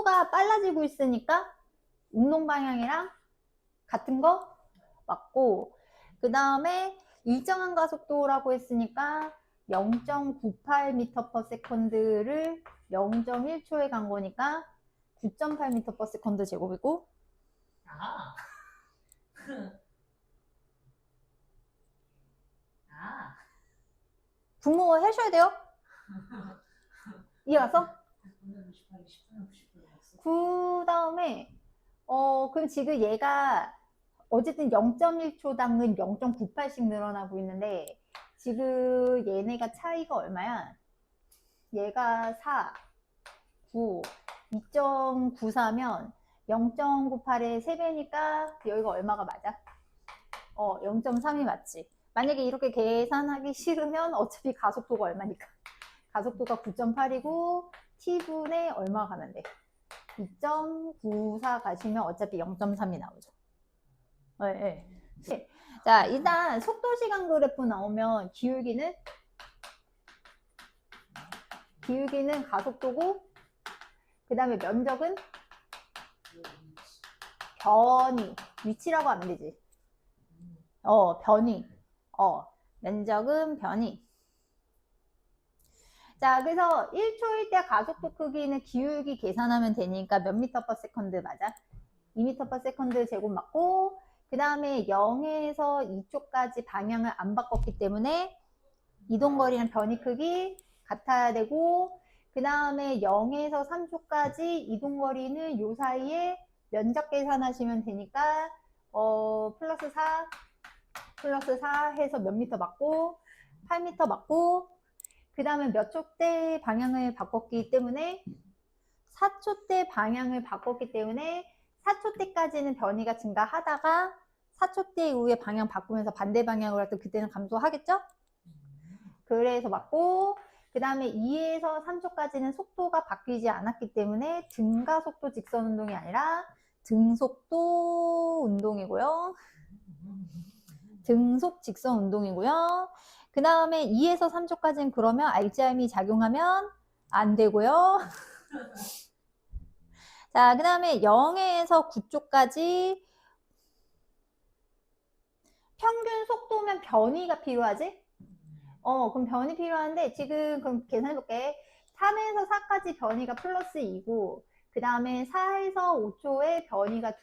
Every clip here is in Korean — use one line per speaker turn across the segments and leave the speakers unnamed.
속도가 빨라지고 있으니까 운동 방향이랑 같은 거 맞고, 그 다음에 일정한 가속도라고 했으니까 0.98m/s를 0.1초에 간 거니까 9.8m/s 제곱이고.
아. 아.
분모 해줘야 돼요? 이해갔어? 그 다음에 그럼 지금 얘가 어쨌든 0.1초당은 0.98씩 늘어나고 있는데, 지금 얘네가 차이가 얼마야? 얘가 4, 9, 2.94면 0.98의 3배니까 여기가 얼마가 맞아? 0.3이 맞지. 만약에 이렇게 계산하기 싫으면 어차피 가속도가 얼마니까. 가속도가 9.8이고 t분의 얼마 가면 돼? 2.94 가시면 어차피 0.3이 나오죠. 네, 네. 자, 일단 속도 시간 그래프 나오면 기울기는 가속도고, 그 다음에 면적은 변이, 위치라고 하면 되지. 변이. 면적은 변이. 자, 그래서 1초일 때 가속도 크기는 기울기 계산하면 되니까 몇 미터/세컨드 맞아? 2m/s 제곱 맞고, 그 다음에 0에서 2초까지 방향을 안 바꿨기 때문에 이동거리는 변이 크기 같아야 되고, 그 다음에 0에서 3초까지 이동거리는 요 사이에 면적 계산하시면 되니까 플러스 4 해서 몇 미터 맞고 8미터 맞고, 그 다음에 몇 초 때 방향을 바꿨기 때문에 4초 때 방향을 바꿨기 때문에 4초 때까지는 변이가 증가하다가 4초 때 이후에 방향 바꾸면서 반대 방향으로 할 때 그때는 감소하겠죠? 그래서 맞고, 그 다음에 2에서 3초까지는 속도가 바뀌지 않았기 때문에 등가속도 직선 운동이 아니라 등속도 운동이고요. 등속 직선 운동이고요. 그 다음에 2에서 3초까지는 그러면 알지알미 작용하면 안 되고요. 자, 그 다음에 0에서 9초까지 평균 속도면 변이가 필요하지? 그럼 변이 필요한데, 지금 그럼 계산해볼게. 3에서 4까지 변이가 플러스 2고, 그 다음에 4에서 5초에 변이가 2,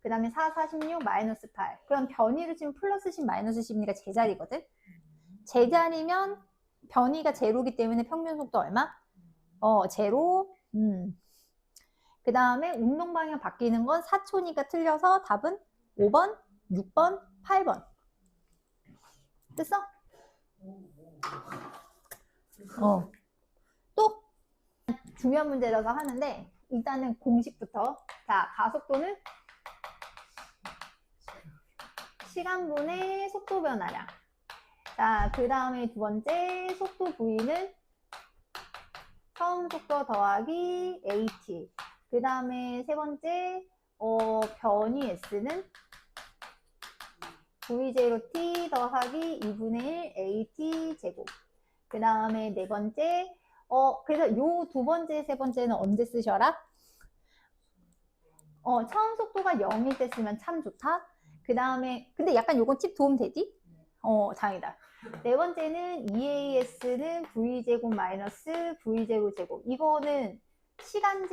그 다음에 4, 46, 마이너스 8. 그럼 변이를 지금 플러스 10, 마이너스 10이니까 제자리거든? 제자리면 변이가 제로기 때문에 평균 속도 얼마? 제로. 그 다음에 운동 방향 바뀌는 건 4초니까 틀려서 답은 5번, 6번, 8번. 됐어? 또 중요한 문제라서 하는데, 일단은 공식부터. 자, 가속도는 시간분의 속도 변화량. 자, 그 다음에 두 번째 속도 V는 처음 속도 더하기 AT. 그 다음에 세 번째 변이 S는 V0T 더하기 2분의 1 AT 제곱. 그 다음에 네 번째 그래서 요 두 번째, 세 번째는 언제 쓰셔라? 처음 속도가 0일 때 쓰면 참 좋다. 그 다음에 근데 약간 요건 팁 도움 되지? 다행이다. 네 번째는 EAS는 V제곱 마이너스 V0 제곱. 이거는 시간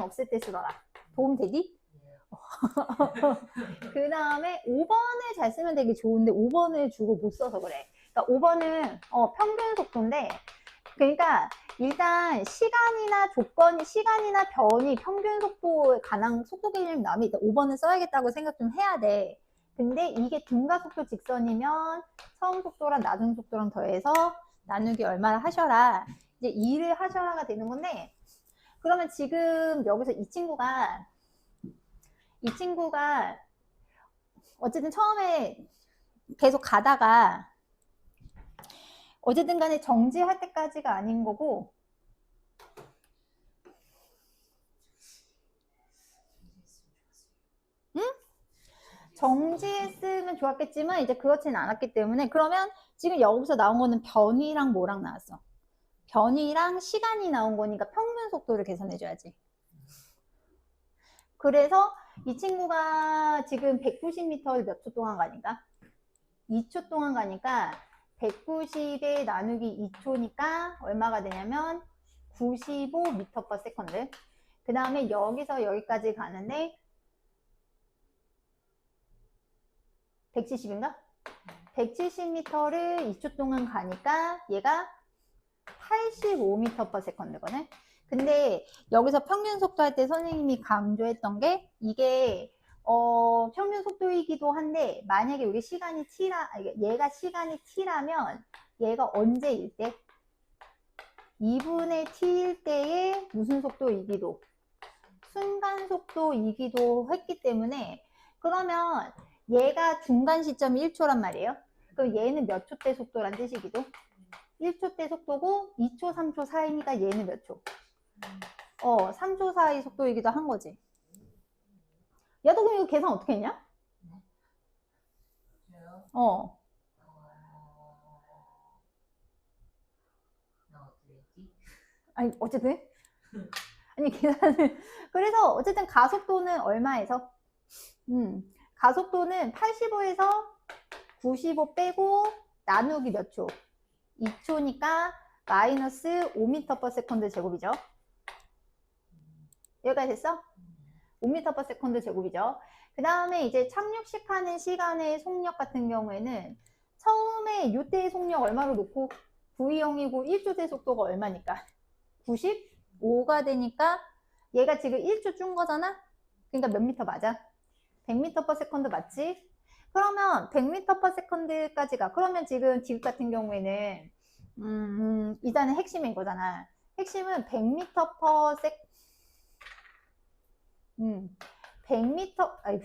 없을 때 쓰더라. 도움 되지? 그 다음에 5번을 잘 쓰면 되게 좋은데 5번을 주로 못 써서 그래. 그러니까 5번은 평균 속도인데, 그러니까 일단 시간이나 변이 평균 속도에 관한 속도 개념이 나오면 일단 5번을 써야겠다고 생각 좀 해야 돼. 근데 이게 등가속도 직선이면 처음 속도랑 나중 속도랑 더해서 나누기 얼마나 하셔라. 이제 2를 하셔라가 되는 건데, 그러면 지금 여기서 이 친구가 어쨌든 처음에 계속 가다가 어쨌든 간에 정지할 때까지가 아닌 거고, 응? 정지했으면 좋았겠지만 이제 그렇지는 않았기 때문에, 그러면 지금 여기서 나온 거는 변이랑 뭐랑 나왔어? 변이랑 시간이 나온 거니까 평균 속도를 계산해 줘야지. 그래서 이 친구가 지금 190m를 몇 초 동안 가니까? 2초 동안 가니까 190에 나누기 2초니까 얼마가 되냐면 95m/s. 그 다음에 여기서 여기까지 가는데 170인가? 170m를 2초 동안 가니까 얘가 85m/s거든. 근데 여기서 평균 속도 할 때 선생님이 강조했던 게 이게 평균 속도이기도 한데 만약에 우리 시간이 얘가 시간이 t라면 얘가 언제일 때? 2분의 t일 때의 무슨 속도이기도? 순간 속도이기도 했기 때문에 그러면 얘가 중간 시점이 1초란 말이에요. 그럼 얘는 몇 초 대 속도란 뜻이기도? 1초 대 속도고 2초, 3초 사이니까 얘는 몇 초? 3초 사이 속도이기도 한 거지. 야, 너 그럼 이거 계산 어떻게 했냐?
저요? 나 어떻게 했지?
아니, 어쨌든. 아니, 계산을. 그래서, 어쨌든 가속도는 얼마에서? 가속도는 85에서 95 빼고 나누기 몇 초? 2초니까 마이너스 5m/s 제곱이죠. 여기까지 됐어? 5m/s 제곱이죠. 그 다음에 이제 착륙식하는 시간의 속력 같은 경우에는 처음에 이때의 속력 얼마로 놓고 920이고 1초 대 속도가 얼마니까? 95가 되니까 얘가 지금 1초 준 거잖아? 그러니까 몇 미터 맞아? 100m/s 맞지? 그러면 100m/s까지 가. 그러면 지금 디귿 같은 경우에는 일단은 핵심이 이거잖아. 핵심은 100m/s 100m, 아이고,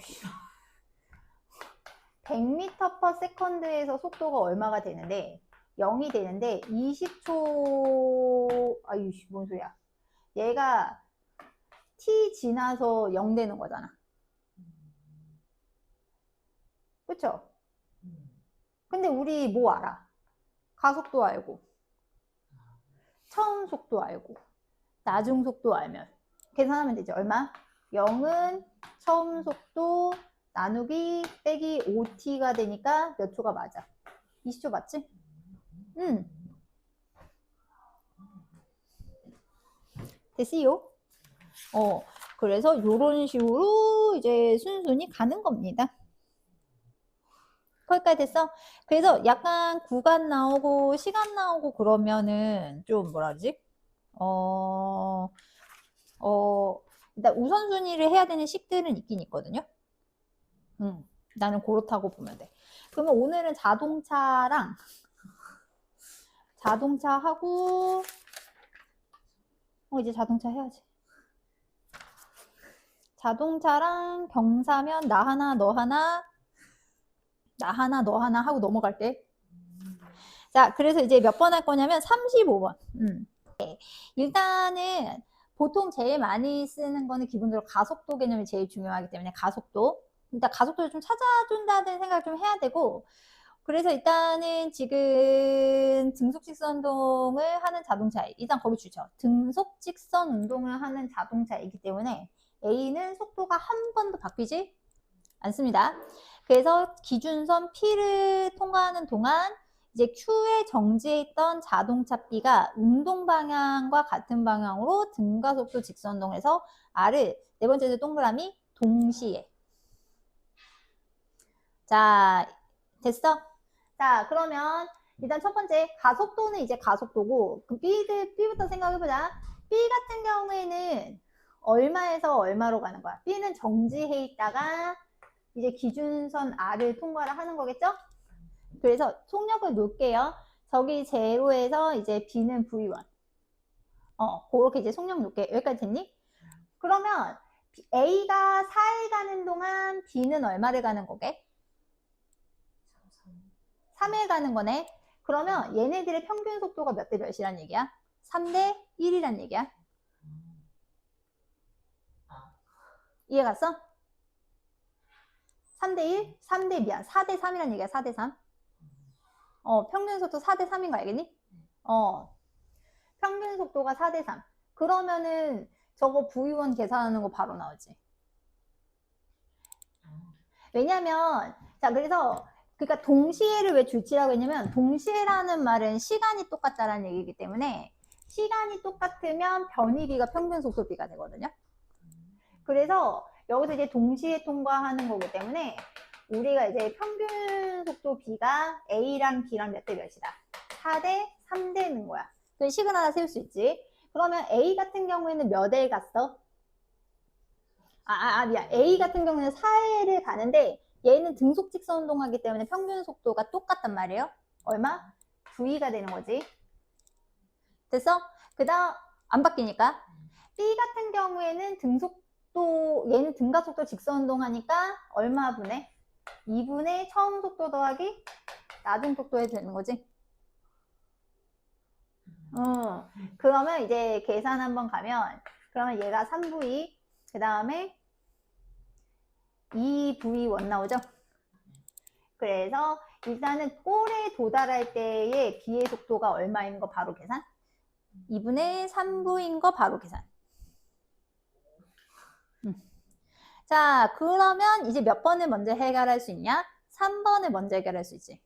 100m/s에서 속도가 얼마가 되는데, 0이 되는데, 20초, 아유, 뭔 소리야. 얘가 t 지나서 0 되는 거잖아. 그쵸? 근데 우리 뭐 알아? 가속도 알고, 처음 속도 알고, 나중 속도 알면. 계산하면 되죠. 얼마? 0은 처음 속도 나누기 빼기 5t가 되니까 몇 초가 맞아? 20초 맞지? 됐어요? 그래서 이런 식으로 이제 순순히 가는 겁니다. 거기까지 됐어? 그래서 약간 구간 나오고 시간 나오고 그러면은 좀 뭐라 그러지? 일단 우선순위를 해야 되는 식들은 있긴 있거든요. 나는 그렇다고 보면 돼. 그러면 오늘은 자동차랑 자동차하고 이제 자동차 해야지. 자동차랑 경사면 나 하나 너 하나 나 하나 너 하나 하고 넘어갈 때. 자, 그래서 이제 몇 번 할 거냐면 35번. 일단은 보통 제일 많이 쓰는 거는 기본적으로 가속도 개념이 제일 중요하기 때문에 가속도. 일단 가속도를 좀 찾아준다는 생각을 좀 해야 되고, 그래서 일단은 지금 등속 직선 운동을 하는 자동차에 일단 거기 주죠. 등속 직선 운동을 하는 자동차이기 때문에 A는 속도가 한 번도 바뀌지 않습니다. 그래서 기준선 P를 통과하는 동안 이제 Q에 정지해 있던 자동차 B가 운동 방향과 같은 방향으로 등가속도 직선운동을 해서 R을 네 번째 동그라미 동시에. 자, 됐어? 자, 그러면 일단 첫 번째 가속도는 이제 가속도고 그 B부터 생각해보자. B 같은 경우에는 얼마에서 얼마로 가는 거야? B는 정지해 있다가 이제 기준선 R을 통과를 하는 거겠죠? 그래서 속력을 놓을게요. 저기 제로에서 이제 B는 V1. 그렇게 이제 속력 놓을게. 여기까지 됐니? 그러면 A가 4에 가는 동안 B는 얼마를 가는 거게? 3에 가는 거네. 그러면 얘네들의 평균 속도가 몇 대 몇이란 얘기야? 3대 1이란 얘기야. 이해 갔어? 3대 1? 3대 미안. 4대 3이란 얘기야. 4대 3. 평균 속도 4대 3인 거 알겠니? 평균 속도가 4대 3. 그러면은 저거 V1 계산하는 거 바로 나오지. 왜냐면, 자, 그래서, 그러니까 동시에를 왜 줄지라고 했냐면, 동시에라는 말은 시간이 똑같다라는 얘기이기 때문에, 시간이 똑같으면 변이비가 평균 속도비가 되거든요. 그래서 여기서 이제 동시에 통과하는 거기 때문에, 우리가 이제 평균 속도 B가 A랑 B랑 몇 대 몇이다? 4대 3대는 거야. 그 식을 하나 세울 수 있지. 그러면 A 같은 경우에는 몇 애 갔어? 미안. A 같은 경우는 4회를 가는데 얘는 등속 직선 운동하기 때문에 평균 속도가 똑같단 말이에요. 얼마? V가 되는 거지. 됐어? 그 다음 안 바뀌니까. B 같은 경우에는 등속도, 얘는 등가속도 직선 운동하니까 얼마 분해? 2분의 처음 속도 더하기 나중 속도에 되는 거지. 그러면 이제 계산 한번 가면, 그러면 얘가 3V, 그 다음에 2V1 나오죠? 그래서 일단은 골에 도달할 때의 B의 속도가 얼마인 거 바로 계산? 2분의 3V인 거 바로 계산. 자, 그러면 이제 몇 번을 먼저 해결할 수 있냐? 3번을 먼저 해결할 수 있지.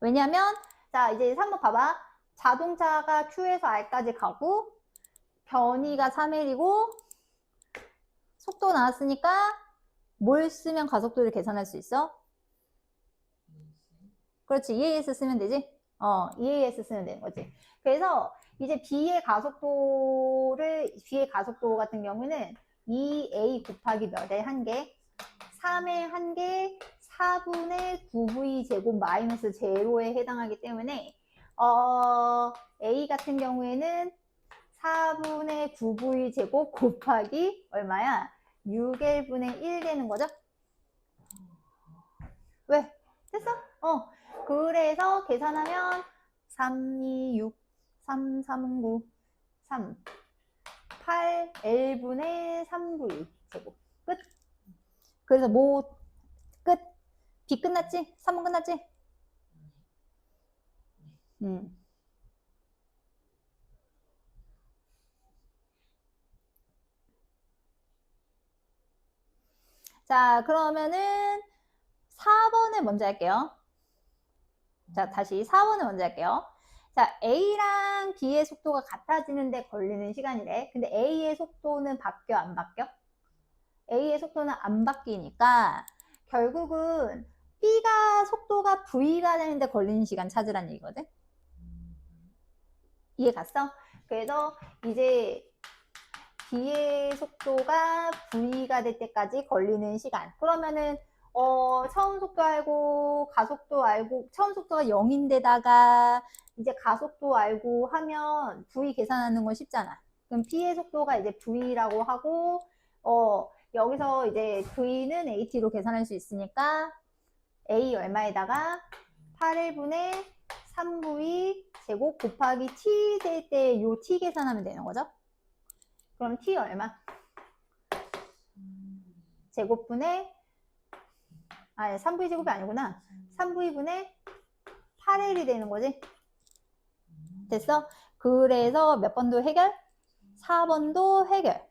왜냐면, 자, 이제 3번 봐봐. 자동차가 Q에서 R까지 가고, 변이가 3L이고, 속도 나왔으니까, 뭘 쓰면 가속도를 계산할 수 있어? 그렇지. EAS 쓰면 되지? EAS 쓰면 되는 거지. 그래서 이제 B의 가속도 같은 경우는 2A 곱하기 몇에 한 개? 3에 한 개, 4분의 9V 제곱 마이너스 제로에 해당하기 때문에, A 같은 경우에는 4분의 9V 제곱 곱하기 얼마야? 6L분의 1 되는 거죠? 왜? 됐어? 그래서 계산하면 3, 2, 6, 3, 3, 9, 3, 8, L분의 3V 제곱. 끝. 그래서 뭐, 끝. B 끝났지? 3번 끝났지? 자, 그러면은 4번을 먼저 할게요. 자, 다시 4번을 먼저 할게요. 자, A랑 B의 속도가 같아지는데 걸리는 시간이래. 근데 A의 속도는 바뀌어, 안 바뀌어? A의 속도는 안 바뀌니까 결국은 B가 속도가 V가 되는데 걸리는 시간 찾으란 얘기거든? 이해 갔어? 그래서 이제 B의 속도가 V가 될 때까지 걸리는 시간. 그러면은 처음 속도 알고 가속도 알고 처음 속도가 0인데다가 이제 가속도 알고 하면 V 계산하는 건 쉽잖아. 그럼 B의 속도가 이제 V라고 하고 여기서 이제 V는 AT로 계산할 수 있으니까 A 얼마에다가 8L분의 3V 제곱 곱하기 T 될 때 요 T 계산하면 되는 거죠. 그럼 T 얼마? 제곱분의 3V 제곱이 아니구나. 3V분의 8L이 되는 거지. 됐어? 그래서 몇 번도 해결? 4번도 해결.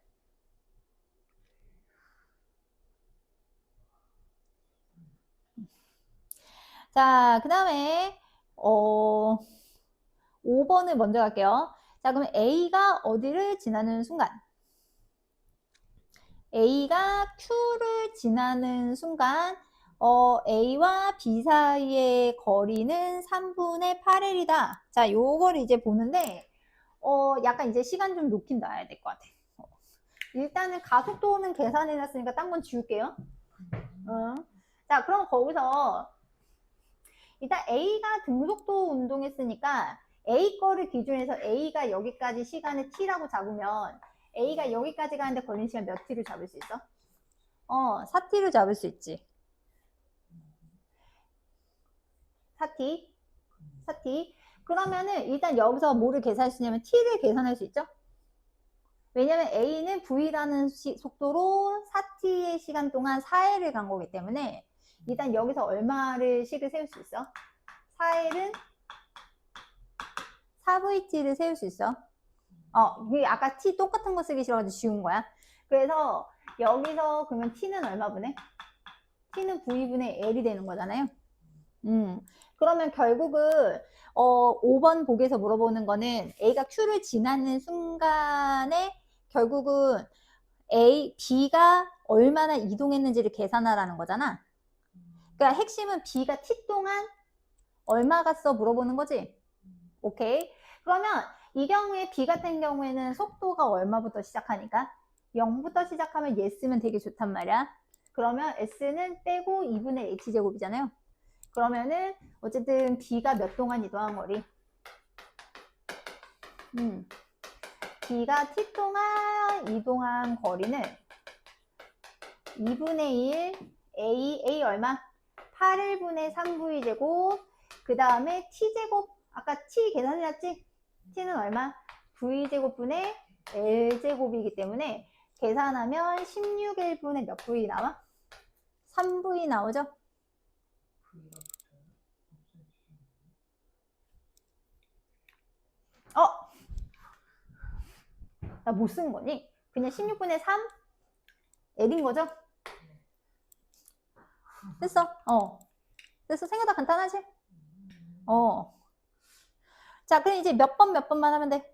자, 그 다음에 5번을 먼저 갈게요. 자, 그럼 A가 어디를 지나는 순간? A가 Q를 지나는 순간 A와 B 사이의 거리는 3분의 8L이다. 자, 요거를 이제 보는데 약간 이제 시간 좀 놓긴 놔야 될 것 같아. 일단은 가속도는 계산해놨으니까 딴 건 지울게요. 자, 그럼 거기서 일단 A가 등속도 운동했으니까 A 거를 기준해서 A가 여기까지 시간을 T라고 잡으면 A가 여기까지 가는데 걸린 시간 몇 T를 잡을 수 있어? 4T를 잡을 수 있지. 4T. 그러면은 일단 여기서 뭐를 계산할 수 있냐면 T를 계산할 수 있죠? 왜냐면 A는 V라는 속도로 4T의 시간 동안 4L을 간 거기 때문에 일단 여기서 얼마를 식을 세울 수 있어? 4L은 4VT를 세울 수 있어. 아까 T 똑같은 거 쓰기 싫어가지고 지운 거야. 그래서 여기서 그러면 T는 얼마 분해? t는 V분의 L이 되는 거잖아요. 그러면 결국은 5번 보기에서 물어보는 거는 A가 Q를 지나는 순간에 결국은 B가 얼마나 이동했는지를 계산하라는 거잖아. 그러니까 핵심은 B가 t 동안 얼마 갔어 물어보는 거지. 오케이. 그러면 이 경우에 B 같은 경우에는 속도가 얼마부터 시작하니까 0부터 시작하면 yes면 되게 좋단 말이야. 그러면 s는 빼고 2분의 h제곱이잖아요. 그러면은 어쨌든 B가 몇 동안 이동한 거리? B가 t 동안 이동한 거리는 2분의 1 A 얼마? 8일분의 3V제곱 그 다음에 T제곱 아까 T 계산해놨지? T는 얼마? V제곱분의 L제곱이기 때문에 계산하면 16일분의 몇 V 나와? 3V 나오죠? 나 뭐 쓴 거니? 그냥 16분의 3 L인 거죠? 됐어? 됐어. 생각보다 간단하지? 자, 그럼 이제 몇 번만 하면 돼?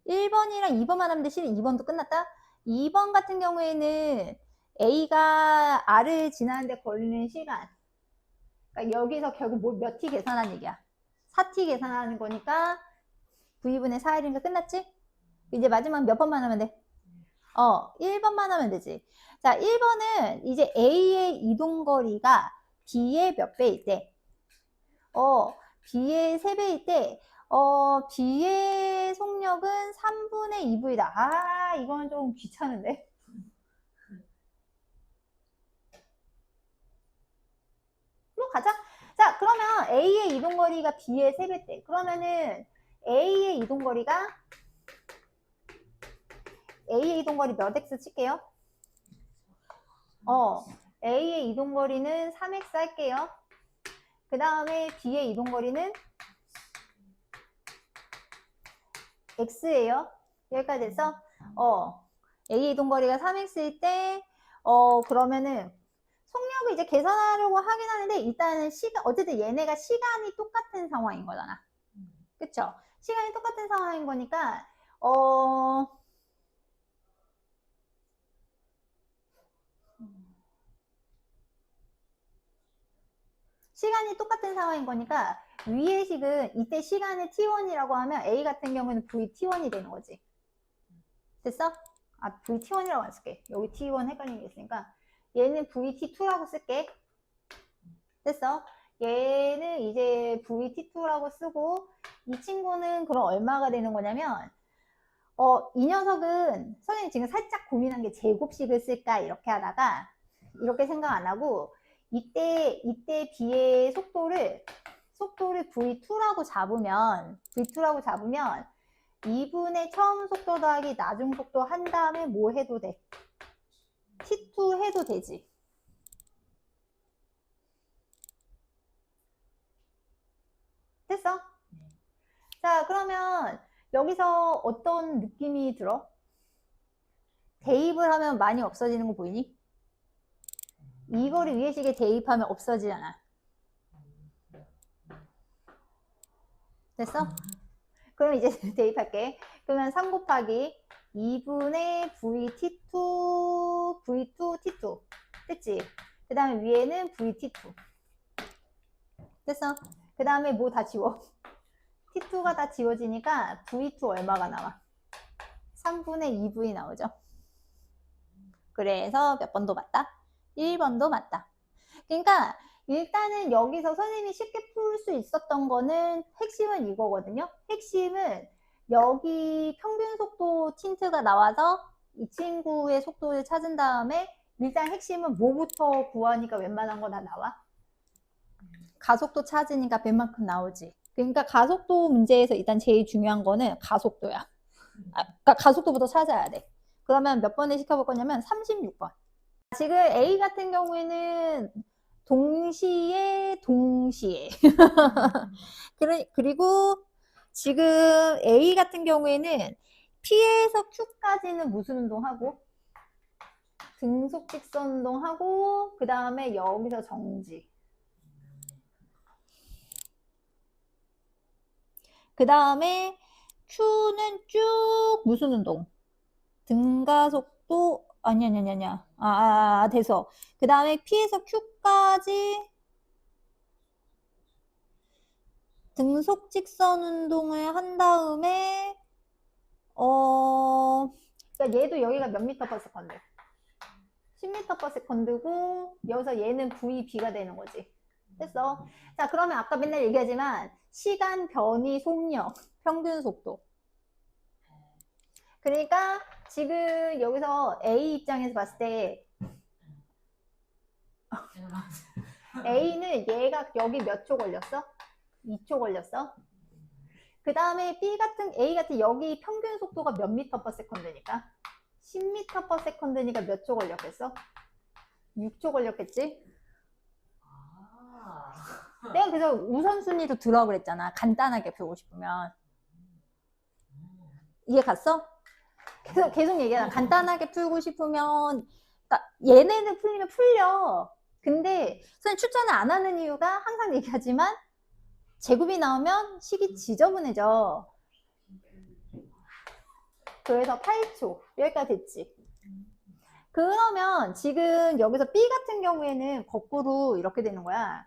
1번이랑 2번만 하면 돼. 실은 2번도 끝났다. 2번 같은 경우에는 A가 R을 지나는데 걸리는 시간. 그러니까 여기서 결국 몇 t 계산하는 얘기야? 4t 계산하는 거니까 V분의 4L이니까 끝났지? 이제 마지막 몇 번만 하면 돼? 1번만 하면 되지. 자, 1번은 이제 A의 이동거리가 B의 몇 배일 때? B의 3배일 때, B의 속력은 3분의 2V다. 아, 이건 좀 귀찮은데? 뭐 가자. 자, 그러면 A의 이동거리가 B의 3배 때. 그러면은 A의 이동거리가 몇 x 칠게요. A의 이동거리는 3x 할게요. 그 다음에 B의 이동거리는 x예요. 여기까지 됐어? A의 이동거리가 3x일 때, 그러면은 속력을 이제 계산하려고 하긴 하는데 일단은 어쨌든 얘네가 시간이 똑같은 상황인 거잖아. 그쵸? 시간이 똑같은 상황인 거니까 시간이 똑같은 상황인 거니까 위의 식은 이때 시간을 t1이라고 하면 A 같은 경우는 VT1이 되는 거지. 됐어? VT1이라고 안 쓸게. 여기 T1 헷갈리는 게 있으니까 얘는 VT2라고 쓸게. 됐어? 얘는 이제 VT2라고 쓰고 이 친구는 그럼 얼마가 되는 거냐면 이 녀석은 선생님 지금 살짝 고민한 게 제곱식을 쓸까 이렇게 하다가 이렇게 생각 안 하고 이때 B의 속도를 V2라고 잡으면 2분의 처음 속도 더하기 나중 속도 한 다음에 뭐 해도 돼? T2 해도 되지. 됐어? 자, 그러면 여기서 어떤 느낌이 들어? 대입을 하면 많이 없어지는 거 보이니? 이거를 위의 식에 대입하면 없어지잖아. 됐어? 그럼 이제 대입할게. 그러면 3 곱하기 2분의 VT2, V2T2. 됐지? 그 다음에 위에는 VT2. 됐어? 그 다음에 뭐 다 지워? T2가 다 지워지니까 V2 얼마가 나와? 3분의 2V 나오죠. 그래서 몇 번도 맞다? 1번도 맞다. 그러니까 일단은 여기서 선생님이 쉽게 풀 수 있었던 거는 핵심은 이거거든요. 핵심은 여기 평균 속도 틴트가 나와서 이 친구의 속도를 찾은 다음에 일단 핵심은 뭐부터 구하니까 웬만한 거 다 나와? 가속도 찾으니까 웬만큼 나오지. 그러니까 가속도 문제에서 일단 제일 중요한 거는 가속도야. 그러니까 가속도부터 찾아야 돼. 그러면 몇 번에 시켜볼 거냐면 36번. 지금 A 같은 경우에는 동시에 그리고 지금 A 같은 경우에는 P에서 Q까지는 무슨 운동하고 등속 직선 운동하고 그 다음에 여기서 정지. 그 다음에 Q는 쭉 무슨 운동? 등가속도 아니야. 돼서. 그 다음에 P에서 Q까지 등속 직선 운동을 한 다음에 그러니까 얘도 여기가 몇 미터 퍼 세컨드? 10m per second고 여기서 얘는 VB가 되는 거지. 됐어. 자, 그러면 아까 맨날 얘기하지만 시간 변이 속력, 평균 속도. 그러니까 지금 여기서 A 입장에서 봤을 때 A는 얘가 여기 몇 초 걸렸어? 2초 걸렸어. 그 다음에 A 같은 여기 평균 속도가 몇 미터 per second니까 10m per second니까 몇 초 걸렸겠어? 6초 걸렸겠지? 내가 그래서 우선순위로 들어 그랬잖아. 간단하게 배우고 싶으면. 이해 갔어? 계속 얘기하잖아. 간단하게 풀고 싶으면, 그러니까 얘네는 풀리면 풀려. 근데 선생님 추천을 안 하는 이유가 항상 얘기하지만 제곱이 나오면 식이 지저분해져. 그래서 8초. 여기까지 됐지. 그러면 지금 여기서 B 같은 경우에는 거꾸로 이렇게 되는 거야.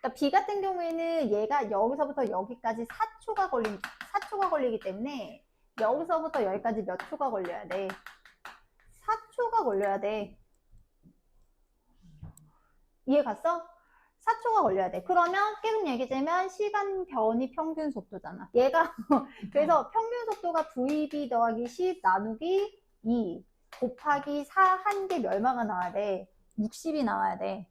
그러니까 B 같은 경우에는 얘가 여기서부터 여기까지 4초가 걸리기 때문에 여기서부터 여기까지 몇 초가 걸려야 돼? 4초가 걸려야 돼. 이해 갔어? 4초가 걸려야 돼. 그러면 계속 얘기하자면 시간 변이 평균 속도잖아. 얘가 그래서 평균 속도가 VB 더하기 10 나누기 2 곱하기 4 한 개 얼마가 나와야 돼? 60이 나와야 돼.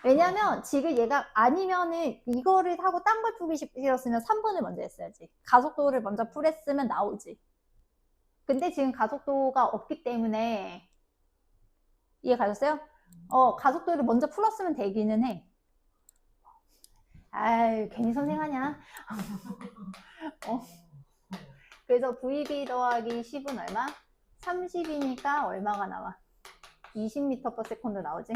왜냐면 지금 얘가 아니면은 이거를 하고 딴 걸 풀기 싫었으면 3번을 먼저 했어야지. 가속도를 먼저 풀었으면 나오지. 근데 지금 가속도가 없기 때문에 이해 가셨어요? 가속도를 먼저 풀었으면 되기는 해. 아유, 괜히 선생하냐? 그래서 VB 더하기 10은 얼마? 30이니까 얼마가 나와? 20m per second 나오지?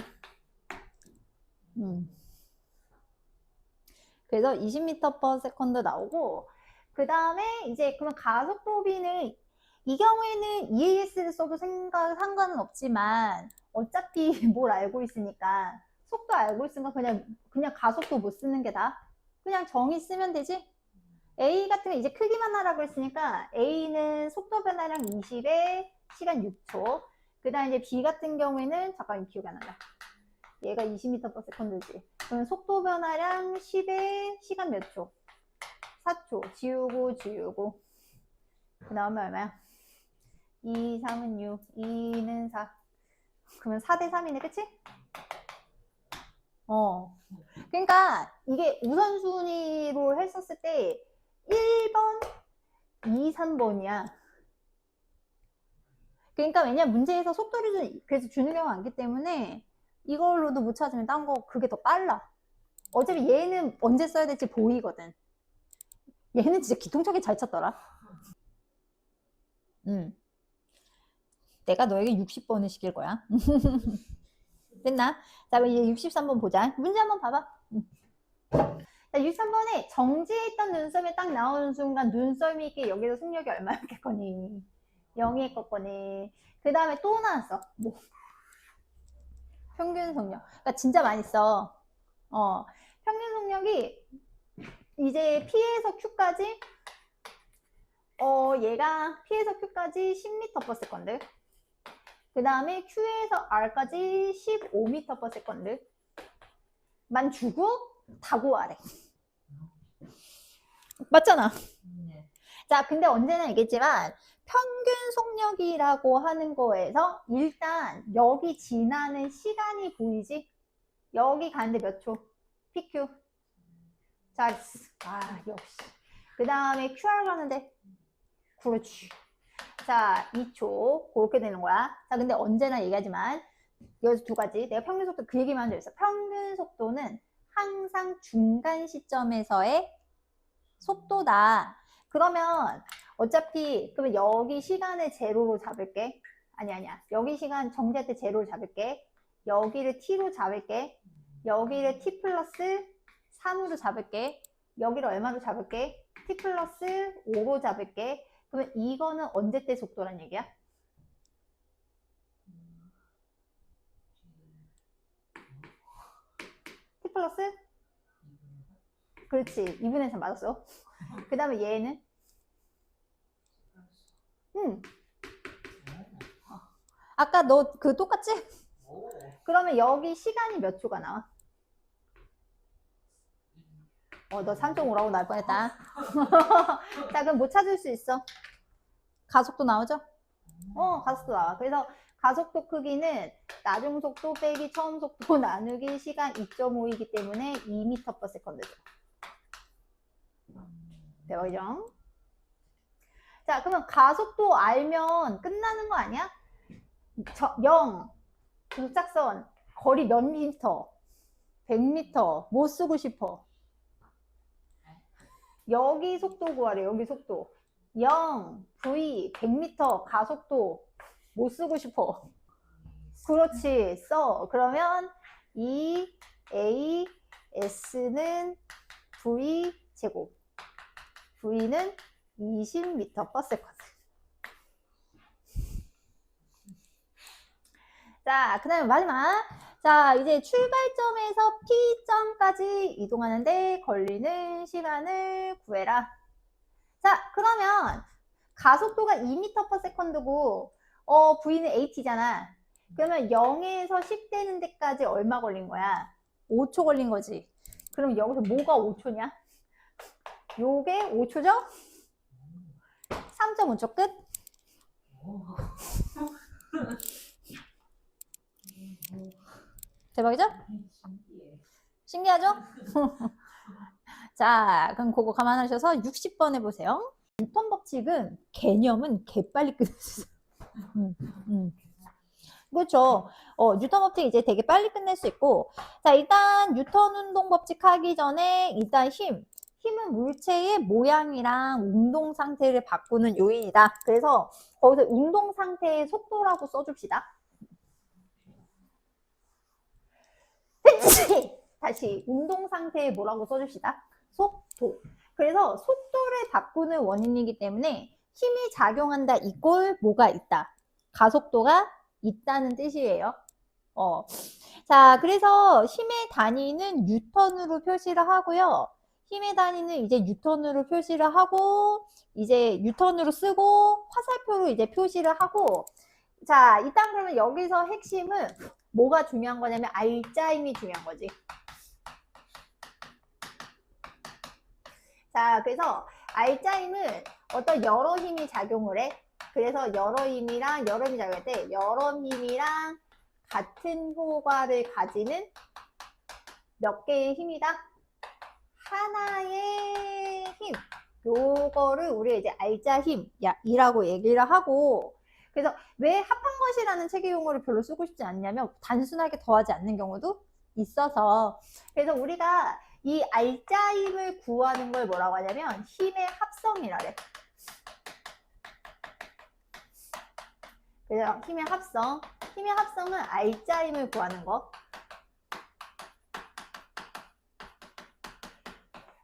그래서 20m per second 나오고, 그 다음에 이제 그러면 가속도비는 이 경우에는 EAS를 써도 상관은 없지만 어차피 뭘 알고 있으니까 속도 알고 있으니까 그냥 가속도 못 쓰는 게 다. 그냥 정의 쓰면 되지? A 같은 거 이제 크기만 하라고 했으니까 A는 속도 변화량 20에 시간 6초. 그 다음에 이제 B 같은 경우에는 잠깐 기억이 안 난다. 얘가 20m per second지. 그러면 속도 변화량 10에 시간 몇 초? 4초. 지우고. 그 다음에 얼마야? 2, 3은 6, 2는 4. 그러면 4대 3이네, 그치? 그러니까 이게 우선순위로 했었을 때 1번, 2, 3번이야. 그러니까 왜냐면 문제에서 속도를 그래서 주는 경우가 많기 때문에 이걸로도 못 찾으면 딴 거 그게 더 빨라. 어차피 얘는 언제 써야 될지 보이거든. 얘는 진짜 기통차게 잘 쳤더라. 내가 너에게 60번을 시킬 거야. 됐나? 자, 그럼 이제 63번 보자. 문제 한번 봐봐. 자, 63번에 정지해 있던 눈썹이 딱 나오는 순간 눈썰미 있게 여기서 속력이 얼마였겠거니? 0이 그 다음에 또 나왔어. 뭐? 평균 속력. 그러니까 진짜 많이 써. 평균 속력이 이제 P에서 Q까지 얘가 P에서 Q까지 10m per second. 그 다음에 Q에서 R까지 15m per second. 만 주고 다 구하래. 맞잖아.
네.
자, 근데 언제나 얘기했지만 평균 속력이라고 하는 거에서 일단 여기 지나는 시간이 보이지? 여기 가는데 몇 초? PQ. 자, 역시. 그 다음에 QR 가는데 그렇지. 자, 2초. 그렇게 되는 거야. 자, 근데 언제나 얘기하지만 여기서 두 가지. 내가 평균 속도 그 얘기만 하면 되겠어. 평균 속도는 항상 중간 시점에서의 속도다. 그러면 어차피 그러면 여기 시간을 제로로 잡을게. 아니야. 여기 시간 정지할 때 제로를 잡을게. 여기를 t로 잡을게. 여기를 t 플러스 3으로 잡을게. 여기를 얼마로 잡을게? t 플러스 5로 잡을게. 그러면 이거는 언제 때 속도란 얘기야? t 플러스? 그렇지. 2분의 3 맞았어. 그 다음에 얘는? 아까 너 그 똑같지? 그러면 여기 시간이 몇 초가 나와? 너 3.5라고 나올 뻔했다. 자, 그럼 뭐 찾을 수 있어? 가속도 나오죠? 가속도 나와. 그래서 가속도 크기는 나중 속도 빼기 처음 속도 나누기 시간 2.5이기 때문에 2m/s죠. 대박이죠? 자, 그러면 가속도 알면 끝나는 거 아니야? 0, 도착선, 거리 몇 미터, 100m, 뭐 쓰고 싶어? 여기 속도 구하래, 여기 속도. 0, V, 100m, 가속도, 뭐 쓰고 싶어? 그렇지, 써. 그러면 2AS는 V 제곱. V는 20m/s. 자, 그 다음에 마지막. 자, 이제 출발점에서 P점까지 이동하는데 걸리는 시간을 구해라. 자, 그러면 가속도가 2m/s고 V는 AT잖아. 그러면 0에서 10 되는 데까지 얼마 걸린 거야? 5초 걸린 거지. 그럼 여기서 뭐가 5초냐? 요게 5초죠? 3.5초 끝? 대박이죠? 신기하죠? 자, 그럼 그거 감안하셔서 60번 해보세요. 뉴턴 법칙은 개념은 개빨리 끝낼 수 있어요. 그렇죠. 뉴턴 법칙 이제 되게 빨리 끝낼 수 있고, 자, 일단 뉴턴 운동 법칙 하기 전에 일단 힘은 물체의 모양이랑 운동 상태를 바꾸는 요인이다. 그래서 거기서 운동 상태의 속도라고 써줍시다. 다시 운동 상태에 뭐라고 써줍시다. 속도. 그래서 속도를 바꾸는 원인이기 때문에 힘이 작용한다 이꼴 뭐가 있다. 가속도가 있다는 뜻이에요. 자, 그래서 힘의 단위는 뉴턴으로 표시를 하고요. 힘의 단위는 이제 뉴턴으로 표시를 하고, 이제 뉴턴으로 쓰고, 화살표로 이제 표시를 하고, 자, 일단 그러면 여기서 핵심은 뭐가 중요한 거냐면 알짜힘이 중요한 거지. 자, 그래서 알짜힘은 어떤 여러 힘이 작용을 해. 그래서 여러 힘이 작용할 때 여러 힘이랑 같은 효과를 가지는 몇 개의 힘이다? 하나의 힘. 요거를 우리 이제 알짜힘이라고 얘기를 하고, 그래서 왜 합한 것이라는 체계 용어를 별로 쓰고 싶지 않냐면 단순하게 더하지 않는 경우도 있어서, 그래서 우리가 이 알짜힘을 구하는 걸 뭐라고 하냐면 힘의 합성이라래. 그래서 힘의 합성은 알짜힘을 구하는 거.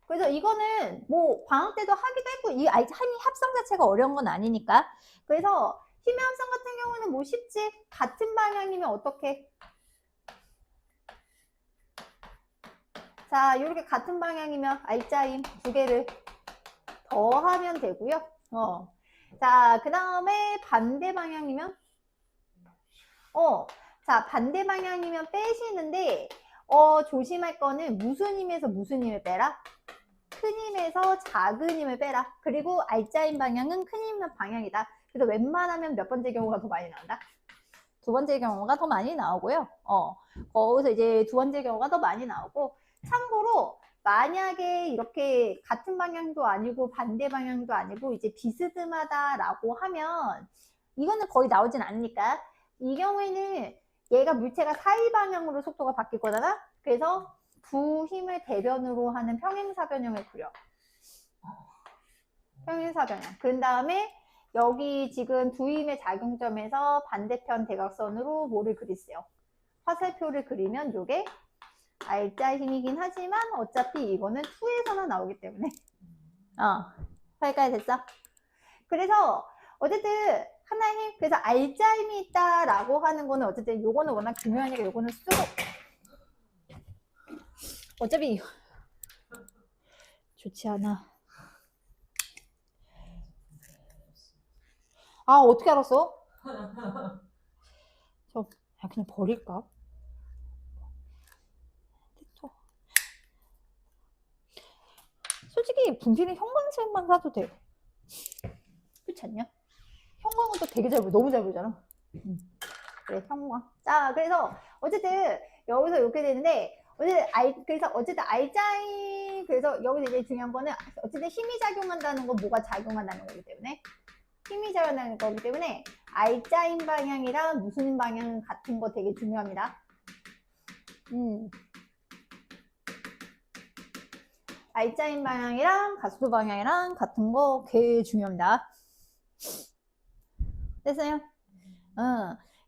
그래서 이거는 뭐 방학 때도 하기도 했고, 이 힘의 합성 자체가 어려운 건 아니니까. 그래서 힘의 합성 같은 경우는 뭐 쉽지. 같은 방향이면 어떻게? 자, 이렇게 같은 방향이면 알짜힘 두 개를 더하면 되고요. 자, 그 다음에 반대 방향이면 자, 반대 방향이면 빼시는데 조심할 거는 무슨 힘에서 무슨 힘을 빼라? 큰 힘에서 작은 힘을 빼라. 그리고 알짜힘 방향은 큰 힘 방향이다. 그래서 웬만하면 몇 번째 경우가 더 많이 나온다? 두 번째 경우가 더 많이 나오고요. 거기서 이제 두 번째 경우가 더 많이 나오고, 참고로 만약에 이렇게 같은 방향도 아니고 반대 방향도 아니고 이제 비스듬하다라고 하면 이거는 거의 나오진 않으니까, 이 경우에는 얘가 물체가 사이 방향으로 속도가 바뀔 거잖아. 그래서 두 힘을 대변으로 하는 평행사변형을 그려. 평행사변형. 그런 다음에 여기 지금 두 힘의 작용점에서 반대편 대각선으로 뭐를 그리세요? 화살표를 그리면 요게 R자 힘이긴 하지만 어차피 이거는 2에서나 나오기 때문에 여기까지 됐어? 그래서 어쨌든 하나의 힘, 그래서 R자 힘이 있다라고 하는 거는 어쨌든 요거는 워낙 중요하니까 요거는 쓰고 어차피 좋지 않아. 아, 어떻게 알았어? 그냥 버릴까? 솔직히 분필은 형광색만 사도 돼. 그렇지 않냐? 형광은 또 되게 잘 보여. 너무 잘 보이잖아. 그래, 형광. 자, 그래서 어쨌든 여기서 이렇게 되는데 그래서 어쨌든 R자인 그래서 여기서 이제 중요한 거는 어쨌든 힘이 작용한다는 건 뭐가 작용한다는 거기 때문에 힘이 작용한다는 거기 때문에 R자인 방향이랑 무슨 방향 같은 거 되게 중요합니다. R자인 방향이랑 가속도 방향이랑 같은 거 꽤 중요합니다. 됐어요?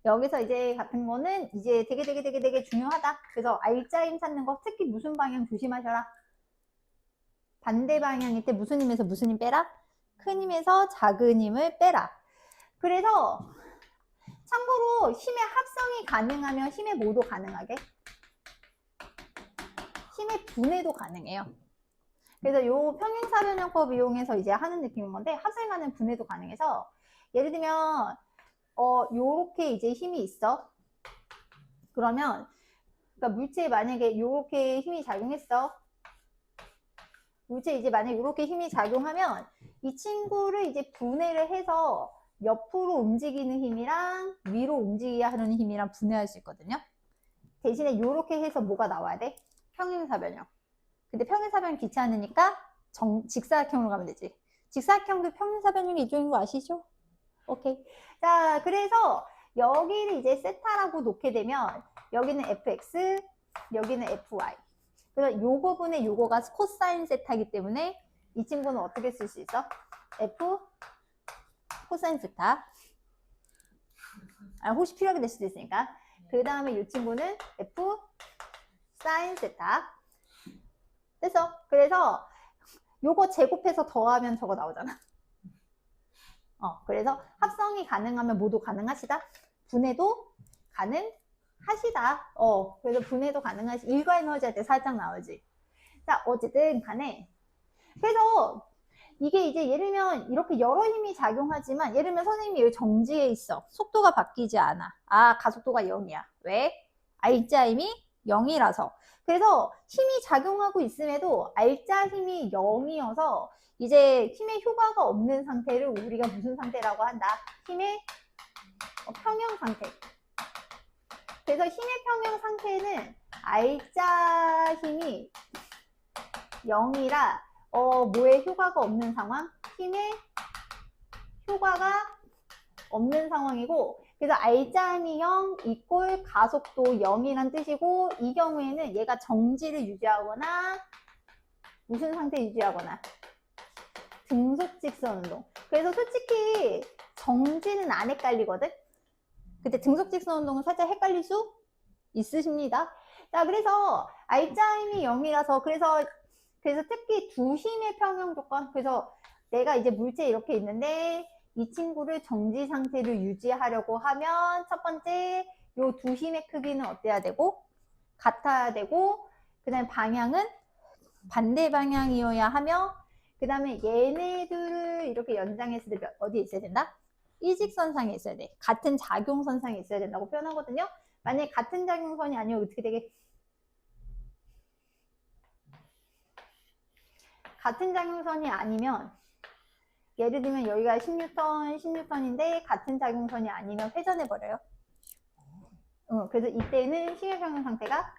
여기서 이제 같은 거는 이제 되게 중요하다. 그래서 R자임 찾는 거 특히 무슨 방향 조심하셔라. 반대 방향일 때 무슨 힘에서 무슨 힘 빼라? 큰 힘에서 작은 힘을 빼라. 그래서 참고로 힘의 합성이 가능하면 힘의 뭐도 가능하게? 힘의 분해도 가능해요. 그래서 요 평행사변형법 이용해서 이제 하는 느낌인 건데 합성이 가능 분해도 가능해서 예를 들면 요렇게 이제 힘이 있어. 그러면 그러니까 물체에 만약에 요렇게 힘이 작용했어. 물체에 이제 만약에 요렇게 힘이 작용하면 이 친구를 이제 분해를 해서 옆으로 움직이는 힘이랑 위로 움직여야 하는 힘이랑 분해할 수 있거든요. 대신에 요렇게 해서 뭐가 나와야 돼? 평행사변형. 근데 평행사변형 귀찮으니까 직사각형으로 가면 되지. 직사각형도 평행사변형이 일종인 거 아시죠? 오케이. 자, 그래서 여기를 이제 세타라고 놓게 되면 여기는 fx, 여기는 fy. 그래서 요거 분의 요거가 코사인 세타이기 때문에 이 친구는 어떻게 쓸 수 있어? f 코사인 세타. 혹시 필요하게 될 수도 있으니까. 그 다음에 이 친구는 f 사인 세타. 됐어. 그래서 요거 제곱해서 더하면 저거 나오잖아. 그래서 합성이 가능하면 모두 가능하시다. 분해도 가능하시다. 그래서 분해도 가능하시. 일과 에너지 할 때 살짝 나오지. 자, 어쨌든 간에. 그래서 이게 이제 예를 들면 이렇게 여러 힘이 작용하지만 예를 들면 선생님이 여기 정지해 있어. 속도가 바뀌지 않아. 가속도가 0이야. 왜? R자 힘이 0이라서. 그래서 힘이 작용하고 있음에도 R자 힘이 0이어서 이제 힘의 효과가 없는 상태를 우리가 무슨 상태라고 한다? 힘의 평형 상태. 그래서 힘의 평형 상태는 R자 힘이 0이라 뭐에 효과가 없는 상황? 힘의 효과가 없는 상황이고 그래서 R자 힘이 0 이꼴 가속도 0이란 뜻이고 이 경우에는 얘가 정지를 유지하거나 무슨 상태 유지하거나 등속 직선 운동. 그래서 솔직히 정지는 안 헷갈리거든? 근데 등속 직선 운동은 살짝 헷갈릴 수 있으십니다. 자, 그래서 R자 힘이 0이라서 그래서 특히 두 힘의 평형 조건. 그래서 내가 이제 물체에 이렇게 있는데 이 친구를 정지 상태를 유지하려고 하면 첫 번째 요 두 힘의 크기는 어때야 되고 같아야 되고 그 다음에 방향은 반대 방향이어야 하며 그 다음에 얘네들을 이렇게 연장했을 때 어디에 있어야 된다? 일직선상에 있어야 돼. 같은 작용선상에 있어야 된다고 표현하거든요. 만약에 같은 작용선이 아니면 어떻게 되게 같은 작용선이 아니면 예를 들면 여기가 10N인데 같은 작용선이 아니면 회전해버려요. 그래서 이때는 힘의 평형 상태가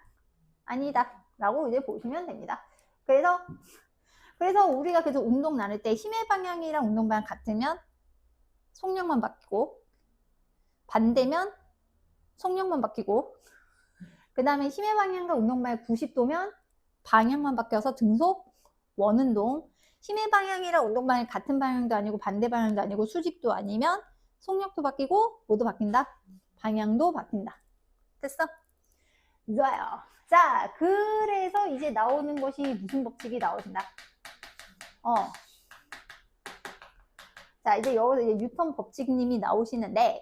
아니다 라고 이제 보시면 됩니다. 그래서 우리가 그래서 운동 나눌 때 힘의 방향이랑 운동 방향 같으면 속력만 바뀌고 반대면 속력만 바뀌고 그 다음에 힘의 방향과 운동 방향 90도면 방향만 바뀌어서 등속 원운동 힘의 방향이랑 운동 방향이 같은 방향도 아니고 반대 방향도 아니고 수직도 아니면 속력도 바뀌고 뭐도 바뀐다? 방향도 바뀐다. 됐어? 좋아요. 자, 그래서 이제 나오는 것이 무슨 법칙이 나오신다? 자, 이제 여기서 이제 뉴턴 법칙님이 나오시는데,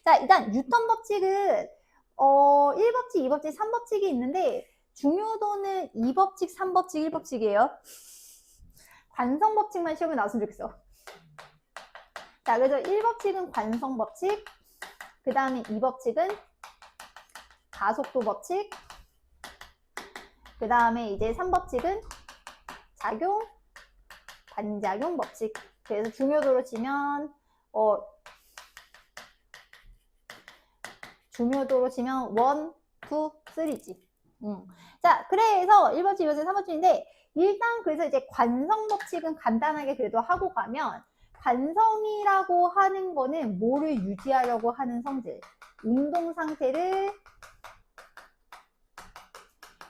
자, 일단 뉴턴 법칙은 1법칙, 2법칙, 3법칙이 있는데 중요도는 2법칙, 3법칙, 1법칙이에요. 관성 법칙만 시험에 나왔으면 좋겠어. 자, 그래서 1법칙은 관성 법칙, 그 다음에 2법칙은 가속도 법칙, 그 다음에 이제 3법칙은 작용, 반작용 법칙. 그래서 중요도로 치면 중요도로 치면 1, 2, 3지. 자, 그래서 1법칙, 2법칙, 3법칙인데 일단 그래서 이제 관성 법칙은 간단하게 그래도 하고 가면 관성이라고 하는 거는 뭐를 유지하려고 하는 성질, 운동 상태를